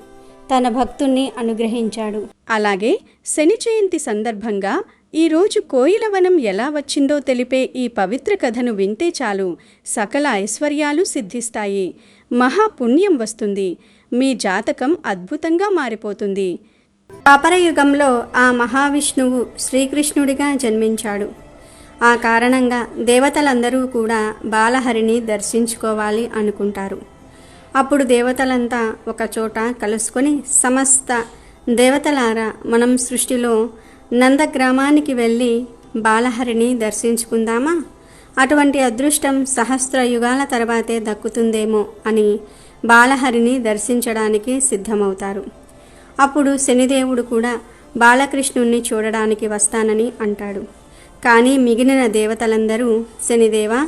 తన భక్తుణ్ణి అనుగ్రహించాడు. అలాగే శని జయంతి సందర్భంగా ఈరోజు కోయిలవనం ఎలా వచ్చిందో తెలిపే ఈ పవిత్ర కథను వింటే చాలు, సకల ఐశ్వర్యాలు సిద్ధిస్తాయి, మహాపుణ్యం వస్తుంది, మీ జాతకం అద్భుతంగా మారిపోతుంది. ద్వాపరయుగంలో ఆ మహావిష్ణువు శ్రీకృష్ణుడిగా జన్మించాడు. ఆ కారణంగా దేవతలందరూ కూడా బాలహరిని దర్శించుకోవాలి అనుకుంటారు. అప్పుడు దేవతలంతా ఒక చోట కలుసుకొని, సమస్త దేవతలారా, మనం సృష్టిలో నందగ్రామానికి వెళ్ళి బాలహరిని దర్శించుకుందామా? అటువంటి అదృష్టం సహస్ర యుగాల తర్వాతే దక్కుతుందేమో అని బాలహరిని దర్శించడానికి సిద్ధమవుతారు. అప్పుడు శనిదేవుడు కూడా బాలకృష్ణుణ్ణి చూడడానికి వస్తానని అంటాడు. కానీ మిగిలిన దేవతలందరూ, శనిదేవా,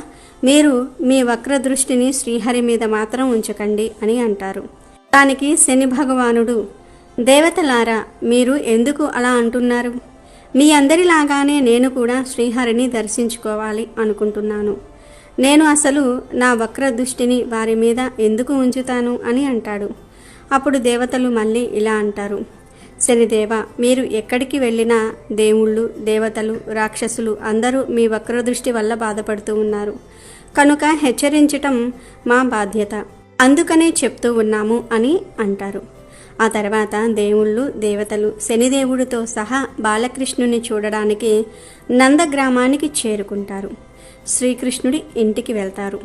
మీరు మీ వక్రదృష్టిని శ్రీహరి మీద మాత్రం ఉంచకండి అని అంటారు. దానికి శని భగవానుడు, దేవతలారా, మీరు ఎందుకు అలా అంటున్నారు? మీ అందరిలాగానే నేను కూడా శ్రీహరిని దర్శించుకోవాలి అనుకుంటున్నాను. నేను అసలు నా వక్రదృష్టిని వారి మీద ఎందుకు ఉంచుతాను అని అంటాడు. అప్పుడు దేవతలు మళ్ళీ ఇలా అంటారు, శనిదేవ, మీరు ఎక్కడికి వెళ్ళినా దేవుళ్ళు, దేవతలు, రాక్షసులు అందరూ మీ వక్రదృష్టి వల్ల బాధపడుతూ ఉన్నారు. కనుక హెచ్చరించటం మా బాధ్యత, అందుకనే చెప్తూ ఉన్నాము అని అంటారు. ఆ తర్వాత దేవుళ్ళు దేవతలు శనిదేవుడితో సహా బాలకృష్ణుని చూడడానికి నందగ్రామానికి చేరుకుంటారు. శ్రీకృష్ణుడి ఇంటికి వెళ్తారు.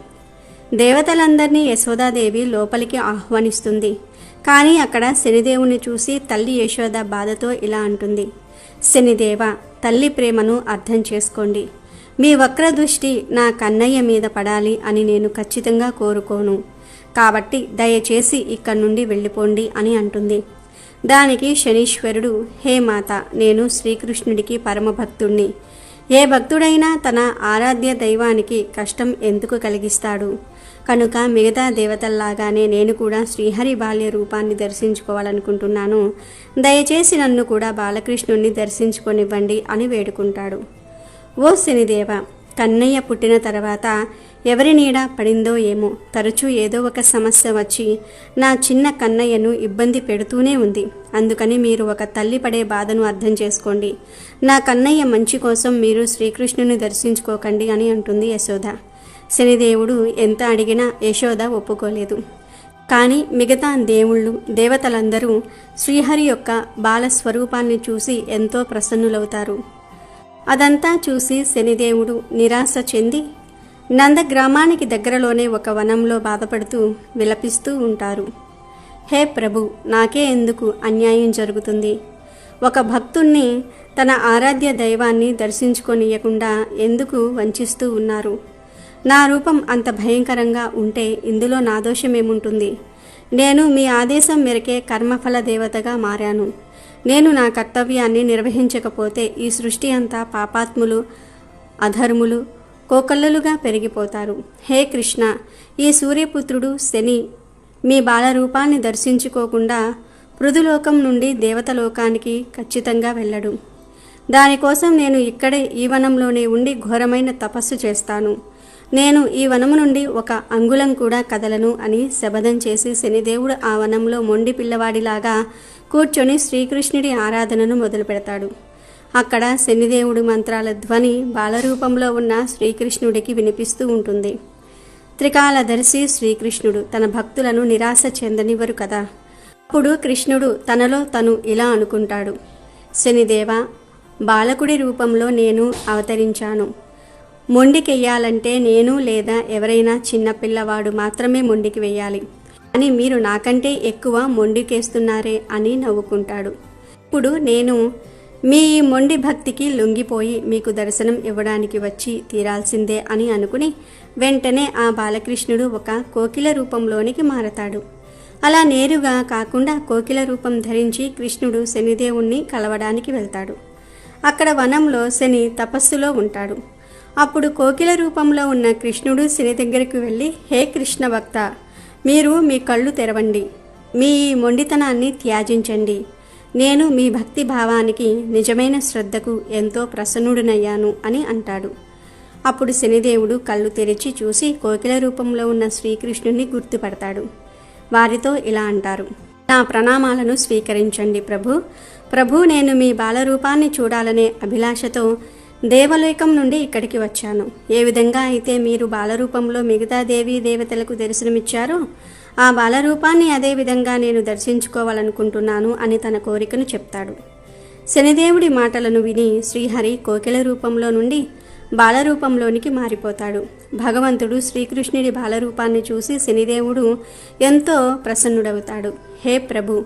దేవతలందరినీ యశోదాదేవి లోపలికి ఆహ్వానిస్తుంది. కానీ అక్కడ శనిదేవుని చూసి తల్లి యశోద బాధతో ఇలా అంటుంది, శనిదేవ, తల్లి ప్రేమను అర్థం చేసుకోండి. మీ వక్ర దృష్టి నా కన్నయ్య మీద పడాలి అని నేను ఖచ్చితంగా కోరుకోను. కాబట్టి దయచేసి ఇక్కడి నుండి వెళ్ళిపోండి అని అంటుంది. దానికి శనీశ్వరుడు, హే మాత, నేను శ్రీకృష్ణుడికి పరమభక్తుణ్ణి. ఏ భక్తుడైనా తన ఆరాధ్య దైవానికి కష్టం ఎందుకు కలిగిస్తాడు? కనుక మిగతా దేవతల్లాగానే నేను కూడా శ్రీహరి బాల్య రూపాన్ని దర్శించుకోవాలనుకుంటున్నాను. దయచేసి నన్ను కూడా బాలకృష్ణుణ్ణి దర్శించుకొనివ్వండి అని వేడుకుంటాడు. ఓ శనిదేవ, కన్నయ్య పుట్టిన తర్వాత ఎవరి నీడ పడిందో ఏమో, తరచూ ఏదో ఒక సమస్య వచ్చి నా చిన్న కన్నయ్యను ఇబ్బంది పెడుతూనే ఉంది. అందుకని మీరు ఒక తల్లి పడే బాధను అర్థం చేసుకోండి. నా కన్నయ్య మంచి కోసం మీరు శ్రీకృష్ణుని దర్శించుకోకండి అని అంటుంది యశోద. శనిదేవుడు ఎంత అడిగినా యశోద ఒప్పుకోలేదు. కానీ మిగతా దేవుళ్ళు దేవతలందరూ శ్రీహరి యొక్క బాలస్వరూపాన్ని చూసి ఎంతో ప్రసన్నులవుతారు. అదంతా చూసి శనిదేవుడు నిరాశ చెంది నందగ్రామానికి దగ్గరలోనే ఒక వనంలో బాధపడుతూ విలపిస్తూ ఉంటారు. హే ప్రభు, నాకే ఎందుకు అన్యాయం జరుగుతుంది? ఒక భక్తుణ్ణి తన ఆరాధ్య దైవాన్ని దర్శించుకొనియకుండా ఎందుకు వంచిస్తూ ఉన్నారు? నా రూపం అంత భయంకరంగా ఉంటే ఇందులో నా దోషమేముంటుంది? నేను మీ ఆదేశం మేరకే కర్మఫల దేవతగా మారాను. నేను నా కర్తవ్యాన్ని నిర్వహించకపోతే ఈ సృష్టి అంతా పాపాత్ములు, అధర్ములు, కోకల్లలుగా పెరిగిపోతారు. హే కృష్ణ, ఈ సూర్యపుత్రుడు శని మీ బాలరూపాన్ని దర్శించుకోకుండా పృథులోకం నుండి దేవతలోకానికి ఖచ్చితంగా వెళ్ళడు. దానికోసం నేను ఇక్కడే ఈ వనంలోనే ఉండి ఘోరమైన తపస్సు చేస్తాను. నేను ఈ వనము నుండి ఒక అంగుళం కూడా కదలను అని శపథం చేసి శనిదేవుడు ఆ వనంలో మొండి పిల్లవాడిలాగా కూర్చొని శ్రీకృష్ణుడి ఆరాధనను మొదలు పెడతాడు. అక్కడ శనిదేవుడు మంత్రాల ధ్వని బాలరూపంలో ఉన్న శ్రీకృష్ణుడికి వినిపిస్తూ ఉంటుంది. త్రికాలదర్శి శ్రీకృష్ణుడు తన భక్తులను నిరాశ చెందనివ్వరు కదా. అప్పుడు కృష్ణుడు తనలో తను ఇలా అనుకుంటాడు, శనిదేవ, బాలకుడి రూపంలో నేను అవతరించాను. మొండికెయ్యాలంటే నేను లేదా ఎవరైనా చిన్న పిల్లవాడు మాత్రమే మొండికి వెయ్యాలి. అని మీరు నాకంటే ఎక్కువ మొండికేస్తున్నారే అని నవ్వుకుంటాడు. ఇప్పుడు నేను మీ ఈ మొండి భక్తికి లొంగిపోయి మీకు దర్శనం ఇవ్వడానికి వచ్చి తీరాల్సిందే అని అనుకుని వెంటనే ఆ బాలకృష్ణుడు ఒక కోకిల రూపంలోనికి మారతాడు. అలా నేరుగా కాకుండా కోకిల రూపం ధరించి కృష్ణుడు శనిదేవుణ్ణి కలవడానికి వెళ్తాడు. అక్కడ వనంలో శని తపస్సులో ఉంటాడు. అప్పుడు కోకిల రూపంలో ఉన్న కృష్ణుడు శని దగ్గరికి వెళ్ళి, హే కృష్ణ భక్త, మీరు మీ కళ్ళు తెరవండి, మీ ఈ మొండితనాన్ని త్యాజించండి. నేను మీ భక్తి భావానికి, నిజమైన శ్రద్ధకు ఎంతో ప్రసన్నుడినయ్యాను అని అంటాడు. అప్పుడు శనిదేవుడు కళ్ళు తెరిచి చూసి కోకిల రూపంలో ఉన్న శ్రీకృష్ణుని గుర్తుపడతాడు. వారితో ఇలా అంటారు, నా ప్రణామాలను స్వీకరించండి ప్రభు, నేను మీ బాలరూపాన్ని చూడాలనే అభిలాషతో దేవలోకం నుండి ఇక్కడికి వచ్చాను. ఏ విధంగా అయితే మీరు బాలరూపంలో మిగతా దేవీ దేవతలకు దర్శనమిచ్చారో ఆ బాలరూపాన్ని అదే విధంగా నేను దర్శించుకోవాలనుకుంటున్నాను అని తన కోరికను చెప్తాడు. శనిదేవుడి మాటలను విని శ్రీహరి కోకిల రూపంలో నుండి బాలరూపంలోనికి మారిపోతాడు. భగవంతుడు శ్రీకృష్ణుడి బాలరూపాన్ని చూసి శనిదేవుడు ఎంతో ప్రసన్నుడవుతాడు. హే ప్రభు,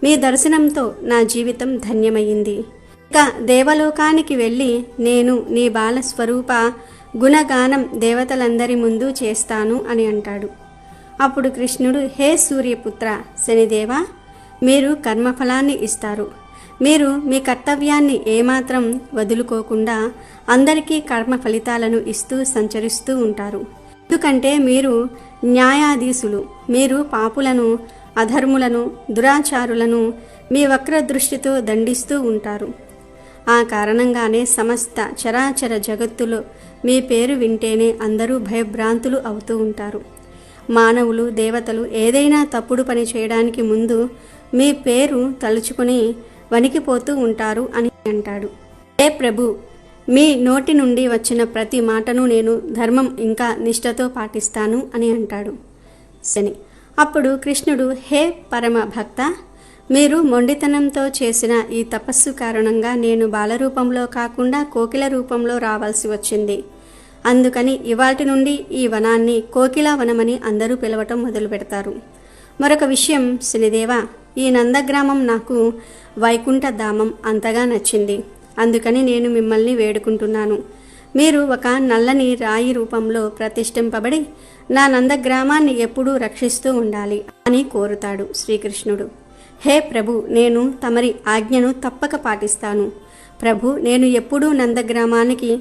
మీ దర్శనంతో నా జీవితం ధన్యమయ్యింది. ఇక దేవలోకానికి వెళ్ళి నేను నీ బాల స్వరూప గుణగానం దేవతలందరి ముందు చేస్తాను అని అంటాడు. అప్పుడు కృష్ణుడు, హే సూర్యపుత్ర శనిదేవ, మీరు కర్మఫలాన్ని ఇస్తారు. మీరు మీ కర్తవ్యాన్ని ఏమాత్రం వదులుకోకుండా అందరికీ కర్మ ఫలితాలను ఇస్తూ సంచరిస్తూ ఉంటారు. ఎందుకంటే మీరు న్యాయాధీశులు. మీరు పాపులను, అధర్ములను, దురాచారులను మీ వక్ర దృష్టితో దండిస్తూ ఉంటారు. ఆ కారణంగానే సమస్త చరాచర జగత్తులో మీ పేరు వింటేనే అందరూ భయభ్రాంతులు అవుతూ ఉంటారు. మానవులు, దేవతలు ఏదైనా తప్పుడు పని చేయడానికి ముందు మీ పేరు తలుచుకొని వణికిపోతూ ఉంటారు అని అంటాడు. హే ప్రభు, మీ నోటి నుండి వచ్చిన ప్రతి మాటను నేను ధర్మం ఇంకా నిష్ఠతో పాటిస్తాను అని అంటాడు శని. అప్పుడు కృష్ణుడు, హే పరమ భక్త, మీరు మొండితనంతో చేసిన ఈ తపస్సు కారణంగా నేను బాలరూపంలో కాకుండా కోకిల రూపంలో రావాల్సి వచ్చింది. అందుకని ఇవాటి నుండి ఈ వనాన్ని కోకిలా వనమని అందరూ పిలవటం మొదలు పెడతారు. మరొక విషయం శనిదేవ, ఈ నందగ్రామం నాకు వైకుంఠ ధామం అంతగా నచ్చింది. అందుకని నేను మిమ్మల్ని వేడుకుంటున్నాను. మీరు ఒక నల్లని రాయి రూపంలో ప్రతిష్ఠింపబడి నా నందగ్రామాన్ని ఎప్పుడూ రక్షిస్తూ ఉండాలి అని కోరుతాడు శ్రీకృష్ణుడు. హే ప్రభు, నేను తమరి ఆజ్ఞను తప్పక పాటిస్తాను. ప్రభు, నేను ఎప్పుడూ నందగ్రామానికి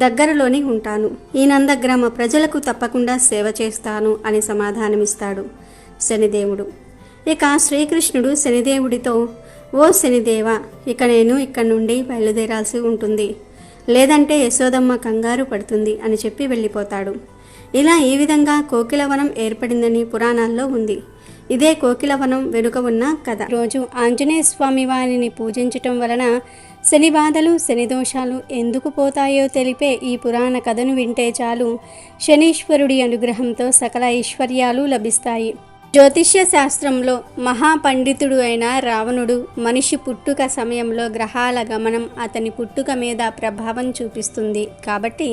దగ్గరలోని ఉంటాను. ఈ నందగ్రామ ప్రజలకు తప్పకుండా సేవ చేస్తాను అని సమాధానమిస్తాడు శనిదేవుడు. ఇక శ్రీకృష్ణుడు శనిదేవుడితో, ఓ శనిదేవ, ఇక నేను ఇక్కడి నుండి బయలుదేరాల్సి ఉంటుంది, లేదంటే యశోదమ్మ కంగారు పడుతుంది అని చెప్పి వెళ్ళిపోతాడు. ఇలా ఈ విధంగా కోకిలవనం ఏర్పడిందని పురాణాల్లో ఉంది. ఇదే కోకిలవనం వెనుక ఉన్న కథ. రోజు ఆంజనేయ స్వామి వారిని పూజించటం వలన శని బాధలు, శని దోషాలు ఎందుకు పోతాయో తెలిపే ఈ పురాణ కథను వింటే చాలు, శనీశ్వరుడి అనుగ్రహంతో సకల ఐశ్వర్యాలు లభిస్తాయి. జ్యోతిష్య శాస్త్రంలో మహాపండితుడు అయిన రావణుడు మనిషి పుట్టుక సమయంలో గ్రహాల గమనం అతని పుట్టుక మీద ప్రభావం చూపిస్తుంది. కాబట్టి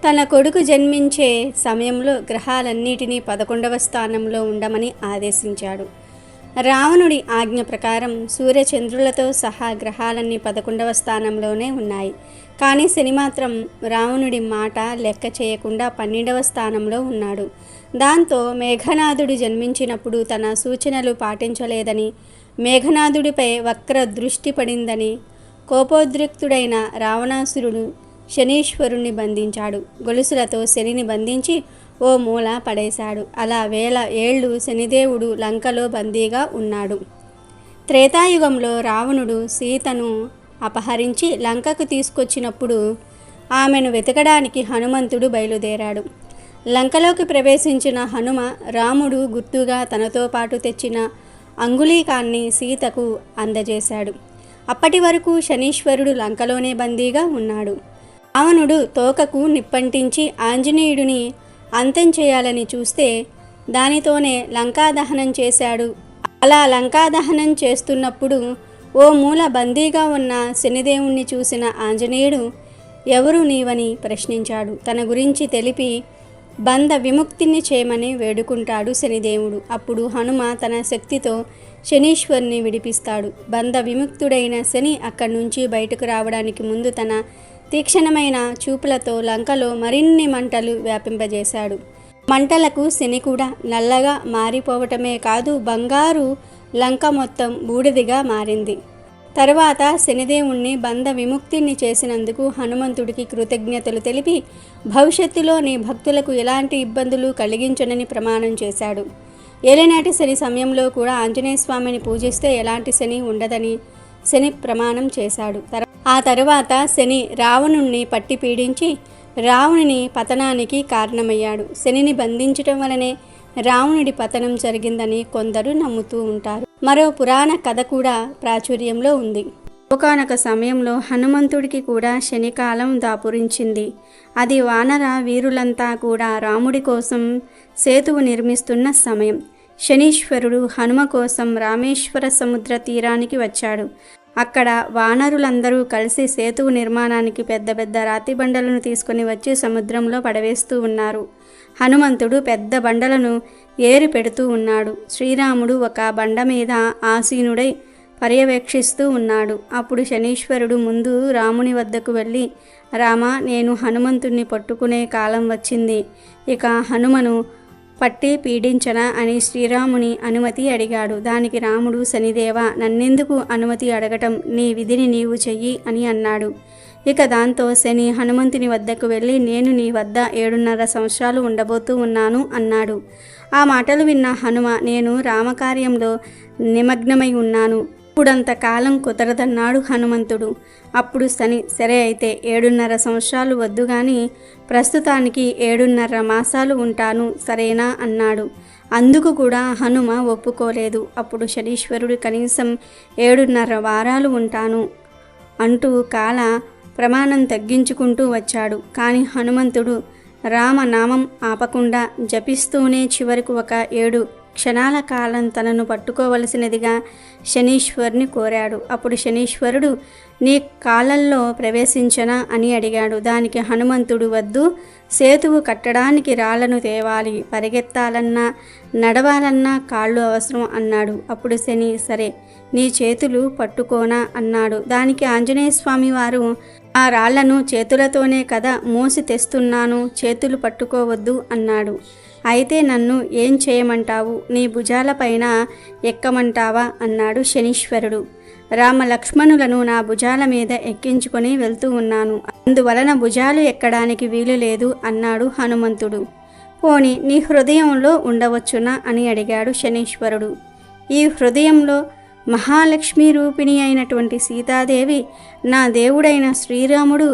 తన కొడుకు జన్మించే సమయంలో గ్రహాలన్నిటినీ 11వ స్థానంలో ఉండమని ఆదేశించాడు. రావణుడి ఆజ్ఞ ప్రకారం సూర్యచంద్రులతో సహా గ్రహాలన్నీ 11వ స్థానంలోనే ఉన్నాయి. కానీ శని మాత్రం రావణుడి మాట లెక్క చేయకుండా 12వ స్థానంలో ఉన్నాడు. దాంతో మేఘనాథుడు జన్మించినప్పుడు తన సూచనలు పాటించలేదని, మేఘనాథుడిపై వక్ర దృష్టి పడిందని కోపోద్రిక్తుడైన రావణాసురుడు శనీశ్వరుణ్ణి బంధించాడు. గొలుసులతో శనిని బంధించి ఓ మూల పడేశాడు. అలా 1000 ఏళ్ళు శనిదేవుడు లంకలో బందీగా ఉన్నాడు. త్రేతాయుగంలో రావణుడు సీతను అపహరించి లంకకు తీసుకొచ్చినప్పుడు ఆమెను వెతకడానికి హనుమంతుడు బయలుదేరాడు. లంకలోకి ప్రవేశించిన హనుమ రాముడు గుర్తుగా తనతో పాటు తెచ్చిన అంగుళీకాన్ని సీతకు అందజేశాడు. అప్పటి వరకు శనీశ్వరుడు లంకలోనే బందీగా ఉన్నాడు. రావణుడు తోకకు నిప్పంటించి ఆంజనేయుడిని అంతం చేయాలని చూస్తే దానితోనే లంకాదహనం చేశాడు. అలా లంకాదహనం చేస్తున్నప్పుడు ఓ మూల బందీగా ఉన్న శనిదేవుణ్ణి చూసిన ఆంజనేయుడు ఎవరు నీవని ప్రశ్నించాడు. తన గురించి తెలిపి బంధ విముక్తిని చేయమని వేడుకుంటాడు శనిదేవుడు. అప్పుడు హనుమ తన శక్తితో శనీశ్వరుని విడిపిస్తాడు. బంధ విముక్తుడైన శని అక్కడి నుంచి బయటకు రావడానికి ముందు తన తీక్షణమైన చూపులతో లంకలో మరిన్ని మంటలు వ్యాపింపజేశాడు. మంటలకు శని కూడా నల్లగా మారిపోవటమే కాదు, బంగారు లంక మొత్తం బూడిదిగా మారింది. తరువాత శనిదేవుణ్ణి బంధ విముక్తిని చేసినందుకు హనుమంతుడికి కృతజ్ఞతలు తెలిపి భవిష్యత్తులో నీ భక్తులకు ఎలాంటి ఇబ్బందులు కలిగించనని ప్రమాణం చేశాడు. ఏలినాటి శని సమయంలో కూడా ఆంజనేయ స్వామిని పూజిస్తే ఎలాంటి శని ఉండదని శని ప్రమాణం చేశాడు. ఆ తరువాత శని రావణుణ్ణి పట్టి పీడించి రావణుని పతనానికి కారణమయ్యాడు. శనిని బంధించటం వలనే రావణుడి పతనం జరిగిందని కొందరు నమ్ముతూ ఉంటారు. మరో పురాణ కథ కూడా ప్రాచుర్యంలో ఉంది. ఒకానొక సమయంలో హనుమంతుడికి కూడా శనికాలం దాపురించింది. అది వానర వీరులంతా కూడా రాముడి కోసం సేతువు నిర్మిస్తున్న సమయం. శనీశ్వరుడు హనుమ కోసం రామేశ్వర సముద్ర తీరానికి వచ్చాడు. అక్కడ వానరులందరూ కలిసి సేతువు నిర్మాణానికి పెద్ద పెద్ద రాతి బండలను తీసుకుని వచ్చి సముద్రంలో పడవేస్తూ ఉన్నారు. హనుమంతుడు పెద్ద బండలను ఏరి పెడుతూ ఉన్నాడు. శ్రీరాముడు ఒక బండ మీద ఆసీనుడై పర్యవేక్షిస్తూ ఉన్నాడు. అప్పుడు శనీశ్వరుడు ముందు రాముని వద్దకు వెళ్ళి, రామా, నేను హనుమంతుణ్ణి పట్టుకునే కాలం వచ్చింది. ఇక హనుమను పట్టి పీడించనా అని శ్రీరాముని అనుమతి అడిగాడు. దానికి రాముడు, శనిదేవ, నన్నెందుకు అనుమతి అడగటం, నీ విధిని నీవు చెయ్యి అని అన్నాడు. ఇక దాంతో శని హనుమంతుని వద్దకు వెళ్ళి, నేను నీ వద్ద 7.5 సంవత్సరాలు ఉండబోతూ ఉన్నాను అన్నాడు. ఆ మాటలు విన్న హనుమ, నేను రామకార్యంలో నిమగ్నమై ఉన్నాను, ఇప్పుడంత కాలం కుదరదన్నాడు హనుమంతుడు. అప్పుడు శని, సరే అయితే 7.5 సంవత్సరాలు వద్దు గాని ప్రస్తుతానికి 7.5 మాసాలు ఉంటాను, సరేనా అన్నాడు. అందుకు కూడా హనుమ ఒప్పుకోలేదు. అప్పుడు శనీశ్వరుడు కనీసం 7.5 వారాలు ఉంటాను అంటూ కాల ప్రమాణం తగ్గించుకుంటూ వచ్చాడు. కానీ హనుమంతుడు రామనామం ఆపకుండా జపిస్తూనే చివరకు ఒక 7 క్షణాల కాలం తనను పట్టుకోవలసినదిగా శనీశ్వరుని కోరాడు. అప్పుడు శనీశ్వరుడు, నీ కాళ్ళల్లో ప్రవేశించనా అని అడిగాడు. దానికి హనుమంతుడు, వద్దు, సేతువు కట్టడానికి రాళ్లను తేవాలి, పరిగెత్తాలన్నా నడవాలన్నా కాళ్ళు అవసరం అన్నాడు. అప్పుడు శని, సరే, నీ చేతులు పట్టుకోనా అన్నాడు. దానికి ఆంజనేయ స్వామి వారు, ఆ రాళ్లను చేతులతోనే కదా మోసి తెస్తున్నాను, చేతులు పట్టుకోవద్దు అన్నాడు. అయితే నన్ను ఏం చేయమంటావు, నీ భుజాలపైన ఎక్కమంటావా అన్నాడు శనీశ్వరుడు. రామ లక్ష్మణులను నా భుజాల మీద ఎక్కించుకొని వెళ్తూ ఉన్నాను, అందువలన భుజాలు ఎక్కడానికి వీలు లేదు అన్నాడు హనుమంతుడు. పోని నీ హృదయంలో ఉండవచ్చునా అని అడిగాడు శనీశ్వరుడు. ఈ హృదయంలో మహాలక్ష్మీ రూపిణి అయినటువంటి సీతాదేవి, నా దేవుడైన శ్రీరాముడు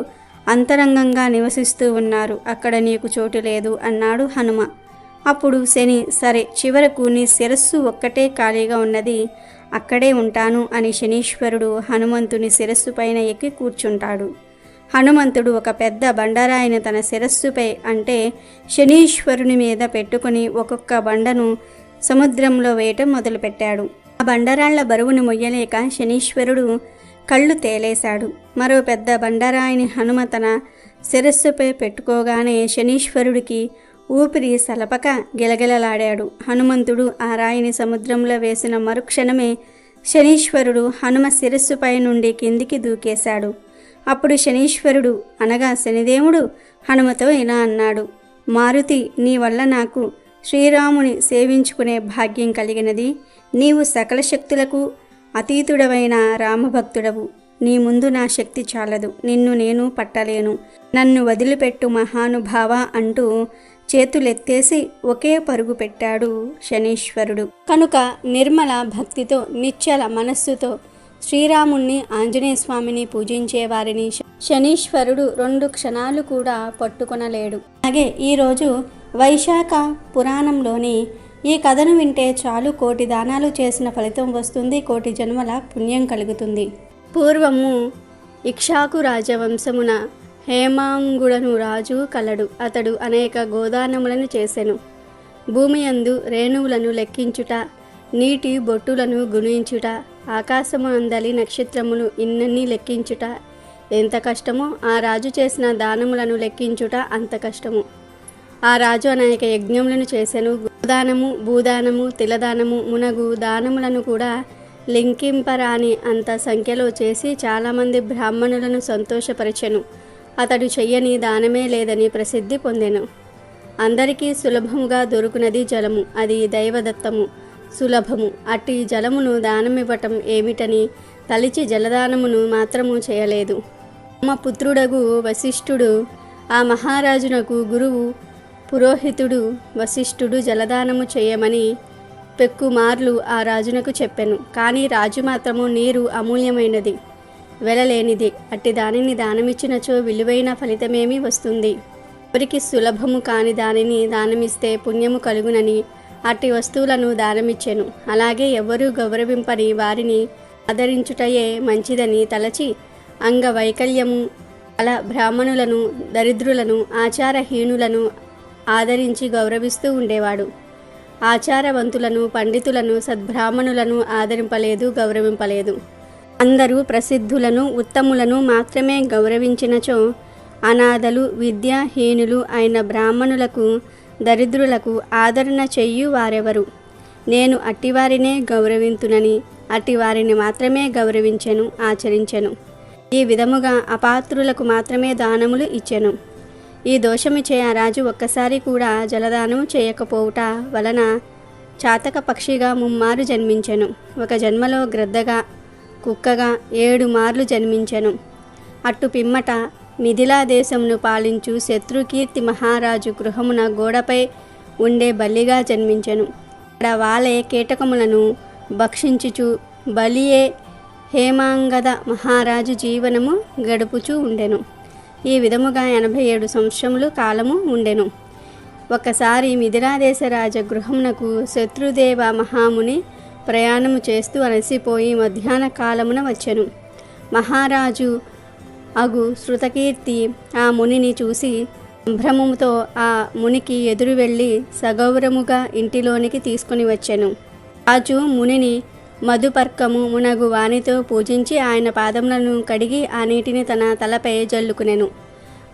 అంతరంగంగా నివసిస్తూ ఉన్నారు, అక్కడ నీకు చోటు లేదు అన్నాడు హనుమ. అప్పుడు శని, సరే, చివరకు నీ శిరస్సు ఒక్కటే ఖాళీగా ఉన్నది, అక్కడే ఉంటాను అని శనీశ్వరుడు హనుమంతుని శిరస్సు పైన ఎక్కి కూర్చుంటాడు. హనుమంతుడు ఒక పెద్ద బండరాయిని తన శిరస్సుపై అంటే శనీశ్వరుని మీద పెట్టుకుని ఒక్కొక్క బండను సముద్రంలో వేయటం మొదలుపెట్టాడు. ఆ బండరాళ్ల బరువును మొయ్యలేక శనీశ్వరుడు కళ్ళు తేలేశాడు. మరో పెద్ద బండరాయిని హనుమ తన శిరస్సుపై పెట్టుకోగానే శనీశ్వరుడికి ఊపిరి సలపక గిలగిలలాడాడు. హనుమంతుడు ఆ రాయిని సముద్రంలో వేసిన మరుక్షణమే శనీశ్వరుడు హనుమ శిరస్సుపై నుండి కిందికి దూకేశాడు. అప్పుడు శనీశ్వరుడు అనగా శనిదేవుడు హనుమతో ఇలా అన్నాడు, మారుతి, నీ వల్ల నాకు శ్రీరాముని సేవించుకునే భాగ్యం కలిగినది. నీవు సకల శక్తులకు అతీతుడవైన రామభక్తుడవు. నీ ముందు నా శక్తి చాలదు, నిన్ను నేను పట్టలేను, నన్ను వదిలిపెట్టు మహానుభావ అంటూ చేతులెత్తేసి ఒకే పరుగు పెట్టాడు శనీశ్వరుడు. కనుక నిర్మల భక్తితో నిశ్చల మనస్సుతో శ్రీరాముణ్ణి ఆంజనేయ స్వామిని పూజించే వారిని శనీశ్వరుడు 2 క్షణాలు కూడా పట్టుకొనలేడు. అలాగే ఈరోజు వైశాఖ పురాణంలోని ఈ కథను వింటే చాలు, కోటి దానాలు చేసిన ఫలితం వస్తుంది, కోటి జన్మల పుణ్యం కలుగుతుంది. పూర్వము ఇక్ష్వాకు రాజవంశమున హేమాంగుడను రాజు కలడు. అతడు అనేక గోదానములను చేసెను. భూమియందు రేణువులను లెక్కించుట, నీటి బొట్టులను గుణించుట, ఆకాశము అందలి నక్షత్రములు ఇన్నన్నీ లెక్కించుట ఎంత కష్టమో, ఆ రాజు చేసిన దానములను లెక్కించుట అంత కష్టము. ఆ రాజు అనేక యజ్ఞములను చేసెను. గోదానము, భూదానము, తిలదానము మునగు దానములను కూడా లెక్కింపరాని అంత సంఖ్యలో చేసి చాలామంది బ్రాహ్మణులను సంతోషపరచెను. అతడు చెయ్యని దానమే లేదని ప్రసిద్ధి పొందెను. అందరికీ సులభముగా దొరుకునది జలము, అది దైవదత్తము, సులభము. అట్టి జలమును దానమివ్వటం ఏమిటని తలిచి జలదానమును మాత్రము చేయలేదు. తమ పుత్రుడగు వశిష్ఠుడు ఆ మహారాజునకు గురువు, పురోహితుడు వశిష్ఠుడు జలదానము చేయమని పెక్కుమార్లు ఆ రాజునకు చెప్పెను. కానీ రాజు మాత్రము నీరు అమూల్యమైనది, వెలలేనిది, అట్టి దానిని దానమిచ్చినచో విలువైన ఫలితమేమి వస్తుంది, ఎవరికి సులభము కాని దానిని దానమిస్తే పుణ్యము కలుగునని అట్టి వస్తువులను దానమిచ్చెను. అలాగే ఎవరూ గౌరవింపని వారిని ఆదరించుటయే మంచిదని తలచి అంగవైకల్యము గల బ్రాహ్మణులను, దరిద్రులను, ఆచారహీనులను ఆదరించి గౌరవిస్తూ ఉండేవాడు. ఆచారవంతులను, పండితులను, సద్బ్రాహ్మణులను ఆదరింపలేదు, గౌరవింపలేదు. అందరూ ప్రసిద్ధులను, ఉత్తములను మాత్రమే గౌరవించినచో అనాథలు, విద్యాహీనులు అయిన బ్రాహ్మణులకు, దరిద్రులకు ఆదరణ చెయ్యు వారెవరు? నేను అట్టివారినే గౌరవింతునని అట్టివారిని మాత్రమే గౌరవించెను, ఆచరించెను. ఈ విధముగా అపాత్రులకు మాత్రమే దానములు ఇచ్చెను. ఈ దోషమిచే ఆ రాజు ఒక్కసారి కూడా జలదానం చేయకపోవుట వలన చాతక పక్షిగా 3 మార్లు జన్మించెను. ఒక జన్మలో గ్రద్దగా, కుక్కగా 7 మార్లు జన్మించెను. అట్టు పిమ్మట మిథిలా దేశమును పాలించు శత్రుకీర్తి మహారాజు గృహమున గోడపై ఉండే బల్లిగా జన్మించెను. అక్కడ వాలే కీటకములను భక్షించుచు బలియే హేమాంగద మహారాజు జీవనము గడుపుచూ ఉండెను. ఈ విధముగా 87 సంవత్సరములు కాలము ఉండెను. ఒకసారి మిథిలాదేశ రాజగృహమునకు శత్రుదేవ మహాముని ప్రయాణము చేస్తూ అలసిపోయి మధ్యాహ్న కాలమున వచ్చెను. మహారాజు అగు శృతకీర్తి ఆ మునిని చూసి, సంభ్రమముతో ఆ మునికి ఎదురు వెళ్ళి సగౌరముగా ఇంటిలోనికి తీసుకుని వచ్చెను. రాజు మునిని మధుపర్కము మునగు వానితో పూజించి ఆయన పాదములను కడిగి ఆ నీటిని తన తలపై జల్లుకునెను.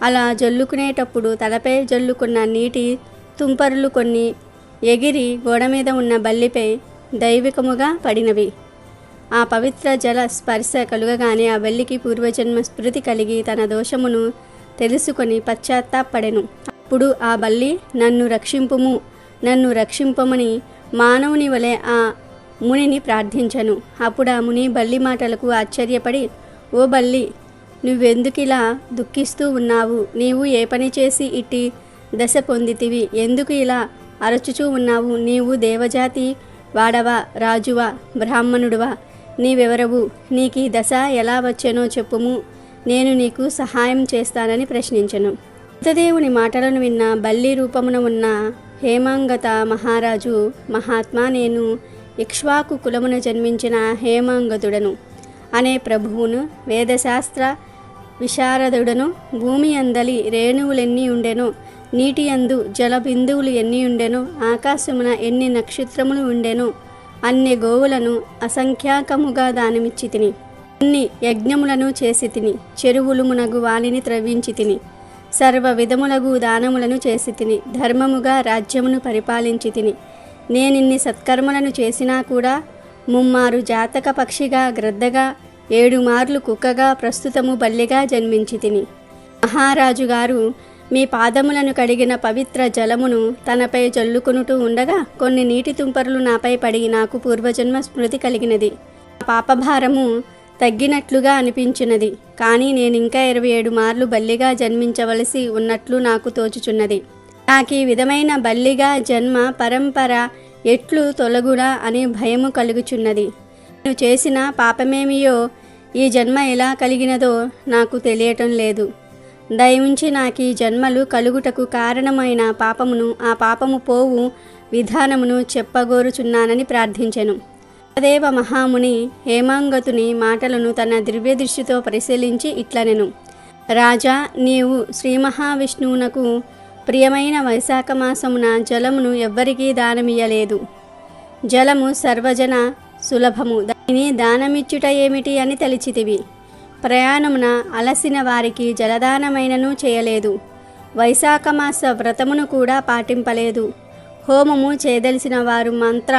అలా జల్లుకునేటప్పుడు తలపై జల్లుకున్న నీటి తుంపరులు కొన్ని ఎగిరి గోడ మీద ఉన్న బల్లిపై దైవికముగా పడినవి. ఆ పవిత్ర జల స్పర్శ కలుగగానే ఆ బల్లికి పూర్వజన్మ స్మృతి కలిగి తన దోషమును తెలుసుకొని పశ్చాత్తాపడెను. అప్పుడు ఆ బల్లి నన్ను రక్షింపుము, నన్ను రక్షింపమని మానవుని వలె ఆ మునిని ప్రార్థించెను. అప్పుడు ఆ ముని బల్లి మాటలకు ఆశ్చర్యపడి, ఓ బల్లి, నువ్వెందుకిలా దుఃఖిస్తూ ఉన్నావు? నీవు ఏ పని చేసి ఇట్టి దశ పొందితివి? ఎందుకు ఇలా అరచుచూ ఉన్నావు? నీవు దేవజాతి వాడవా, రాజువా, బ్రాహ్మణుడువా? నీవెవరవు? నీకీ దశ ఎలా వచ్చెనో చెప్పుము, నేను నీకు సహాయం చేస్తానని ప్రశ్నించెను. బుద్ధదేవుని మాటలను విన్న బల్లి రూపమున ఉన్న హేమాంగత మహారాజు, మహాత్మా, నేను ఇక్ష్వాకు కులమున జన్మించిన హేమాంగతుడను అనే ప్రభువును, వేదశాస్త్ర విశారదుడను, భూమి అందలి రేణువులెన్ని ఉండెనో, నీటి యందు జల బిందువులు ఎన్ని ఉండెనో, ఆకాశమున ఎన్ని నక్షత్రములు ఉండెనో అన్ని గోవులను అసంఖ్యాకముగా దానమిచ్చి తిని, అన్ని యజ్ఞములను చేసి తిని, చెరువులు మునగు వానిని త్రవ్వించి తిని, సర్వ విధములగు దానములను చేసి తిని, ధర్మముగా రాజ్యమును పరిపాలించి తిని. నేనిన్ని సత్కర్మలను చేసినా కూడా ముమ్మారు జాతక పక్షిగా, గ్రద్దగా, 7 మార్లు కుక్కగా, ప్రస్తుతము బల్లిగా జన్మించి తిని. మహారాజు గారు మీ పాదములను కడిగిన పవిత్ర జలమును తనపై జల్లుకొనుటూ ఉండగా కొన్ని నీటి తుంపరులు నాపై పడి నాకు పూర్వజన్మ స్మృతి కలిగినది. పాపభారము తగ్గినట్లుగా అనిపించినది. కానీ నేనింకా 27 మార్లు బల్లిగా జన్మించవలసి ఉన్నట్లు నాకు తోచుచున్నది. నాకీ విధమైన బల్లిగా జన్మ పరంపర ఎట్లు తొలగుడా అని భయము కలుగుచున్నది. నేను చేసిన పాపమేమియో ఈ జన్మ ఎలా కలిగినదో నాకు తెలియటం లేదు. దయవుంచి నాకీ జన్మలు కలుగుటకు కారణమైన పాపమును, ఆ పాపము పోవు విధానమును చెప్పగోరుచున్నానని ప్రార్థించెను. దేవ మహాముని హేమాంగతుని మాటలను తన దివ్య దృష్టితో పరిశీలించి ఇట్లనెను. రాజా, నీవు శ్రీ మహావిష్ణువునకు ప్రియమైన వైశాఖ మాసమున జలమును ఎవ్వరికీ దానమియ్యలేదు. జలము సర్వజన సులభము, దానిని దానమిచ్చుట ఏమిటి అని తలిచితివి. ప్రయాణమున అలసిన వారికి జలదానమైనను చేయలేదు. వైశాఖమాస వ్రతమును కూడా పాటింపలేదు. హోమము చేయదలిసిన వారు మంత్ర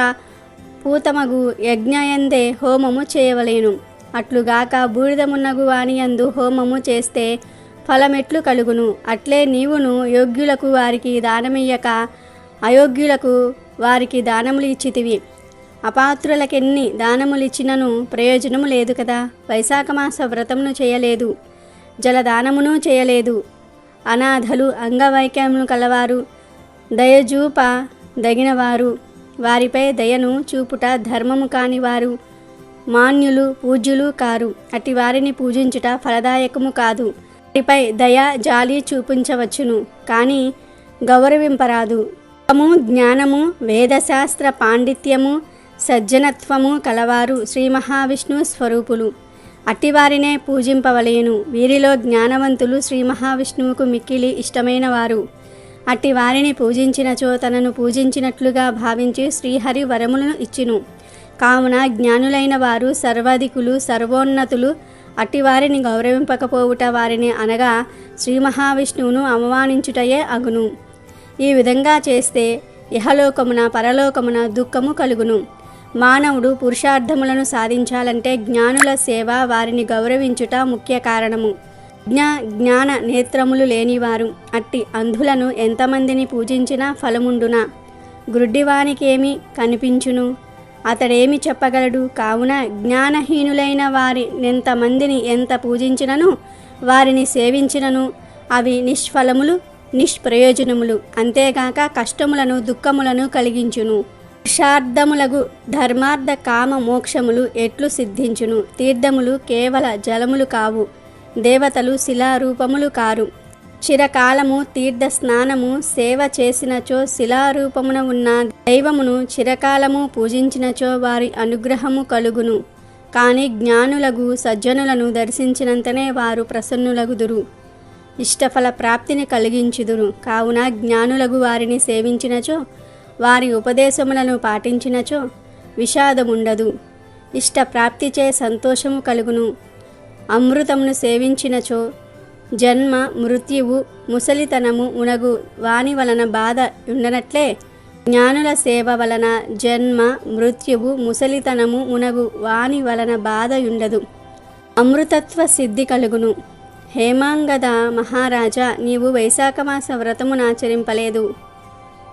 పూతమగు యజ్ఞయందే హోమము చేయవలేను. అట్లుగాక బూడిదమున్నగు వానియందు హోమము చేస్తే ఫలమెట్లు కలుగును? అట్లే నీవును యోగ్యులకు వారికి దానమియ్యక అయోగ్యులకు వారికి దానములు ఇచ్చితివి. అపాత్రులకెన్ని దానములిచ్చినను ప్రయోజనము లేదు కదా. వైశాఖమాస వ్రతమును చేయలేదు, జలదానమును చేయలేదు. అనాథలు, అంగవైకల్యములు కలవారు, దయచూప దగినవారు, వారిపై దయను చూపుట ధర్మము కాని వారు మాన్యులు, పూజ్యులు కారు. అట్టి వారిని పూజించుట ఫలదాయకము కాదు. వారిపై దయ, జాలి చూపించవచ్చును, కానీ గౌరవింపరాదు. జ్ఞానము, వేదశాస్త్ర పాండిత్యము, సజ్జనత్వము కలవారు శ్రీ మహావిష్ణు స్వరూపులు. అట్టివారినే పూజింపవలేను. వీరిలో జ్ఞానవంతులు శ్రీ మహావిష్ణువుకు మిక్కిలి ఇష్టమైన వారు. అట్టి వారిని పూజించినచో తనను పూజించినట్లుగా భావించి శ్రీహరి వరములను ఇచ్చును. కావున జ్ఞానులైన వారు సర్వాధికులు, సర్వోన్నతులు. అట్టివారిని గౌరవింపకపోవుట వారిని అనగా శ్రీ మహావిష్ణువును అవమానించుటయే అగును. ఈ విధంగా చేస్తే ఇహలోకమున పరలోకమున దుఃఖము కలుగును. మానవుడు పురుషార్థములను సాధించాలంటే జ్ఞానుల సేవ, వారిని గౌరవించుట ముఖ్య కారణము. జ్ఞాన నేత్రములు లేనివారు అట్టి అంధులను ఎంతమందిని పూజించినా ఫలముండునా? గ్రుడ్డివానికేమి కనిపించును? అతడేమి చెప్పగలడు? కావున జ్ఞానహీనులైన వారి ఎంతమందిని ఎంత పూజించినను, వారిని సేవించినను అవి నిష్ఫలములు, నిష్ప్రయోజనములు. అంతేగాక కష్టములను, దుఃఖములను కలిగించును. పురుషార్థములగు ధర్మార్థ కామ మోక్షములు ఎట్లు సిద్ధించును? తీర్థములు కేవల జలములు కావు, దేవతలు శిలారూపములు కారు. చిరకాలము తీర్థ స్నానము సేవ చేసినచో శిలారూపమున ఉన్న దైవమును చిరకాలము పూజించినచో వారి అనుగ్రహము కలుగును. కానీ జ్ఞానులగు సజ్జనులను దర్శించినంతనే వారు ప్రసన్నులగుదురు. ఇష్టఫల ప్రాప్తిని కలిగించుదురు. కావున జ్ఞానులగు వారిని సేవించినచో, వారి ఉపదేశములను పాటించినచో విషాదముండదు. ఇష్ట ప్రాప్తిచే సంతోషము కలుగును. అమృతమును సేవించినచో జన్మ మృత్యువు ముసలితనము ఉనగు వాని వలన బాధ ఉండనట్లే, జ్ఞానుల సేవ వలన జన్మ మృత్యువు ముసలితనము ఉనగు వాని వలన బాధ ఉండదు. అమృతత్వ సిద్ధి కలుగును. హేమాంగద మహారాజా, నీవు వైశాఖమాస వ్రతమునాచరింపలేదు,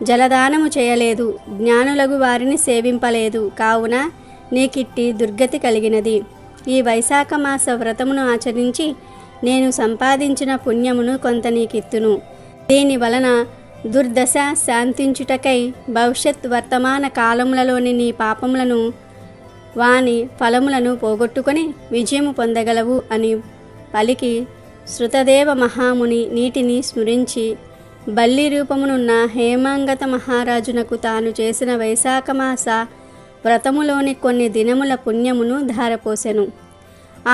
జలదానము చేయలేదు, జ్ఞానులగు వారిని సేవింపలేదు. కావున నీకిట్టి దుర్గతి కలిగినది. ఈ వైశాఖమాస వ్రతమును ఆచరించి నేను సంపాదించిన పుణ్యమును కొంత నీకిత్తును. దీని వలన దుర్దశ శాంతించుటకై భవిష్యత్ వర్తమాన కాలములలోని నీ పాపములను వాని ఫలములను పోగొట్టుకొని విజయము పొందగలవు అని పలికి, శృతదేవ మహాముని నీటిని స్మరించి బల్లి రూపమునున్న హేమాంగత మహారాజునకు తాను చేసిన వైశాఖమాస వ్రతములోని కొన్ని దినముల పుణ్యమును ధారపోసెను.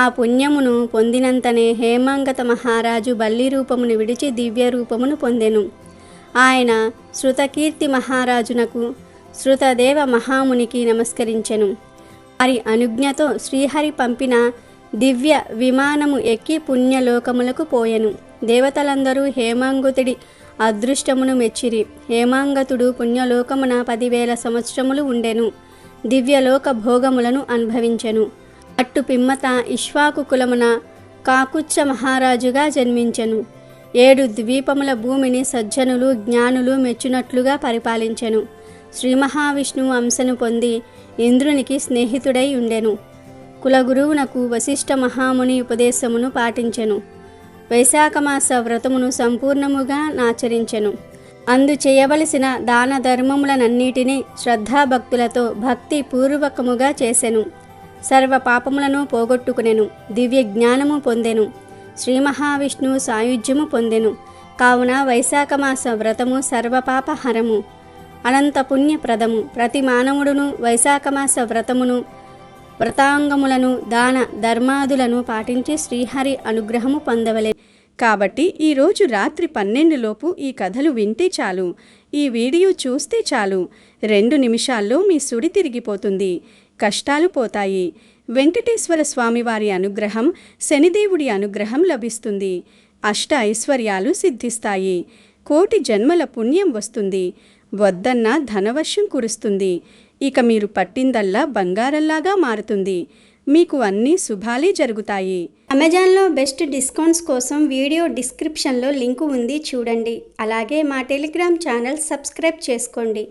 ఆ పుణ్యమును పొందినంతనే హేమాంగత మహారాజు బల్లి రూపమును విడిచి దివ్య రూపమును పొందెను. ఆయన శృతకీర్తి మహారాజునకు శృతదేవ మహామునికి నమస్కరించెను. వారి అనుజ్ఞతో శ్రీహరి పంపిన దివ్య విమానము ఎక్కి పుణ్యలోకములకు పోయెను. దేవతలందరూ హేమాంగతుడి అదృష్టమును మెచ్చిరి. హేమాంగతుడు పుణ్యలోకమున 10,000 సంవత్సరములు ఉండెను. దివ్యలోక భోగములను అనుభవించెను. అట్టు పిమ్మత ఇక్ష్వాకు కులమున కాకుచ్చ మహారాజుగా జన్మించెను. 7 ద్వీపముల భూమిని సజ్జనులు జ్ఞానులు మెచ్చునట్లుగా పరిపాలించెను. శ్రీ మహావిష్ణువు అంశను పొంది ఇంద్రునికి స్నేహితుడై ఉండెను. కులగురువునకు వశిష్ఠ మహాముని ఉపదేశమును పాటించెను. వైశాఖమాస వ్రతమును సంపూర్ణముగా నాచరించెను. అందు చేయవలసిన దాన ధర్మములనన్నిటినీ శ్రద్ధాభక్తులతో భక్తి పూర్వకముగా చేసెను. సర్వ పాపములను పోగొట్టుకునెను. దివ్య జ్ఞానము పొందెను. శ్రీ మహావిష్ణువు సాయుధ్యము పొందెను. కావున వైశాఖమాస వ్రతము సర్వపాపహరము, అనంత పుణ్యప్రదము. ప్రతి మానవుడును వైశాఖమాస వ్రతమును వ్రతాంగములను దాన ధర్మాదులను పాటించి శ్రీహరి అనుగ్రహము పొందవలె. కాబట్టి ఈరోజు రాత్రి 12 లోపు ఈ కథలు వింటే చాలు, ఈ వీడియో చూస్తే చాలు, 2 నిమిషాల్లో మీ సుడి తిరిగిపోతుంది, కష్టాలు పోతాయి. వెంకటేశ్వర స్వామివారి అనుగ్రహం, శనిదేవుడి అనుగ్రహం లభిస్తుంది. అష్ట ఐశ్వర్యాలు సిద్ధిస్తాయి. 1,000,000 జన్మల పుణ్యం వస్తుంది. వద్దన్న ధనవర్షం కురుస్తుంది. ఇక మీరు పట్టిందల్లా బంగారంలాగా మారుతుంది. మీకు అన్ని శుభాలే జరుగుతాయి. అమెజాన్లో బెస్ట్ డిస్కౌంట్స్ కోసం వీడియో డిస్క్రిప్షన్లో లింకు ఉంది, చూడండి. అలాగే మా టెలిగ్రామ్ ఛానల్ సబ్స్క్రైబ్ చేసుకోండి.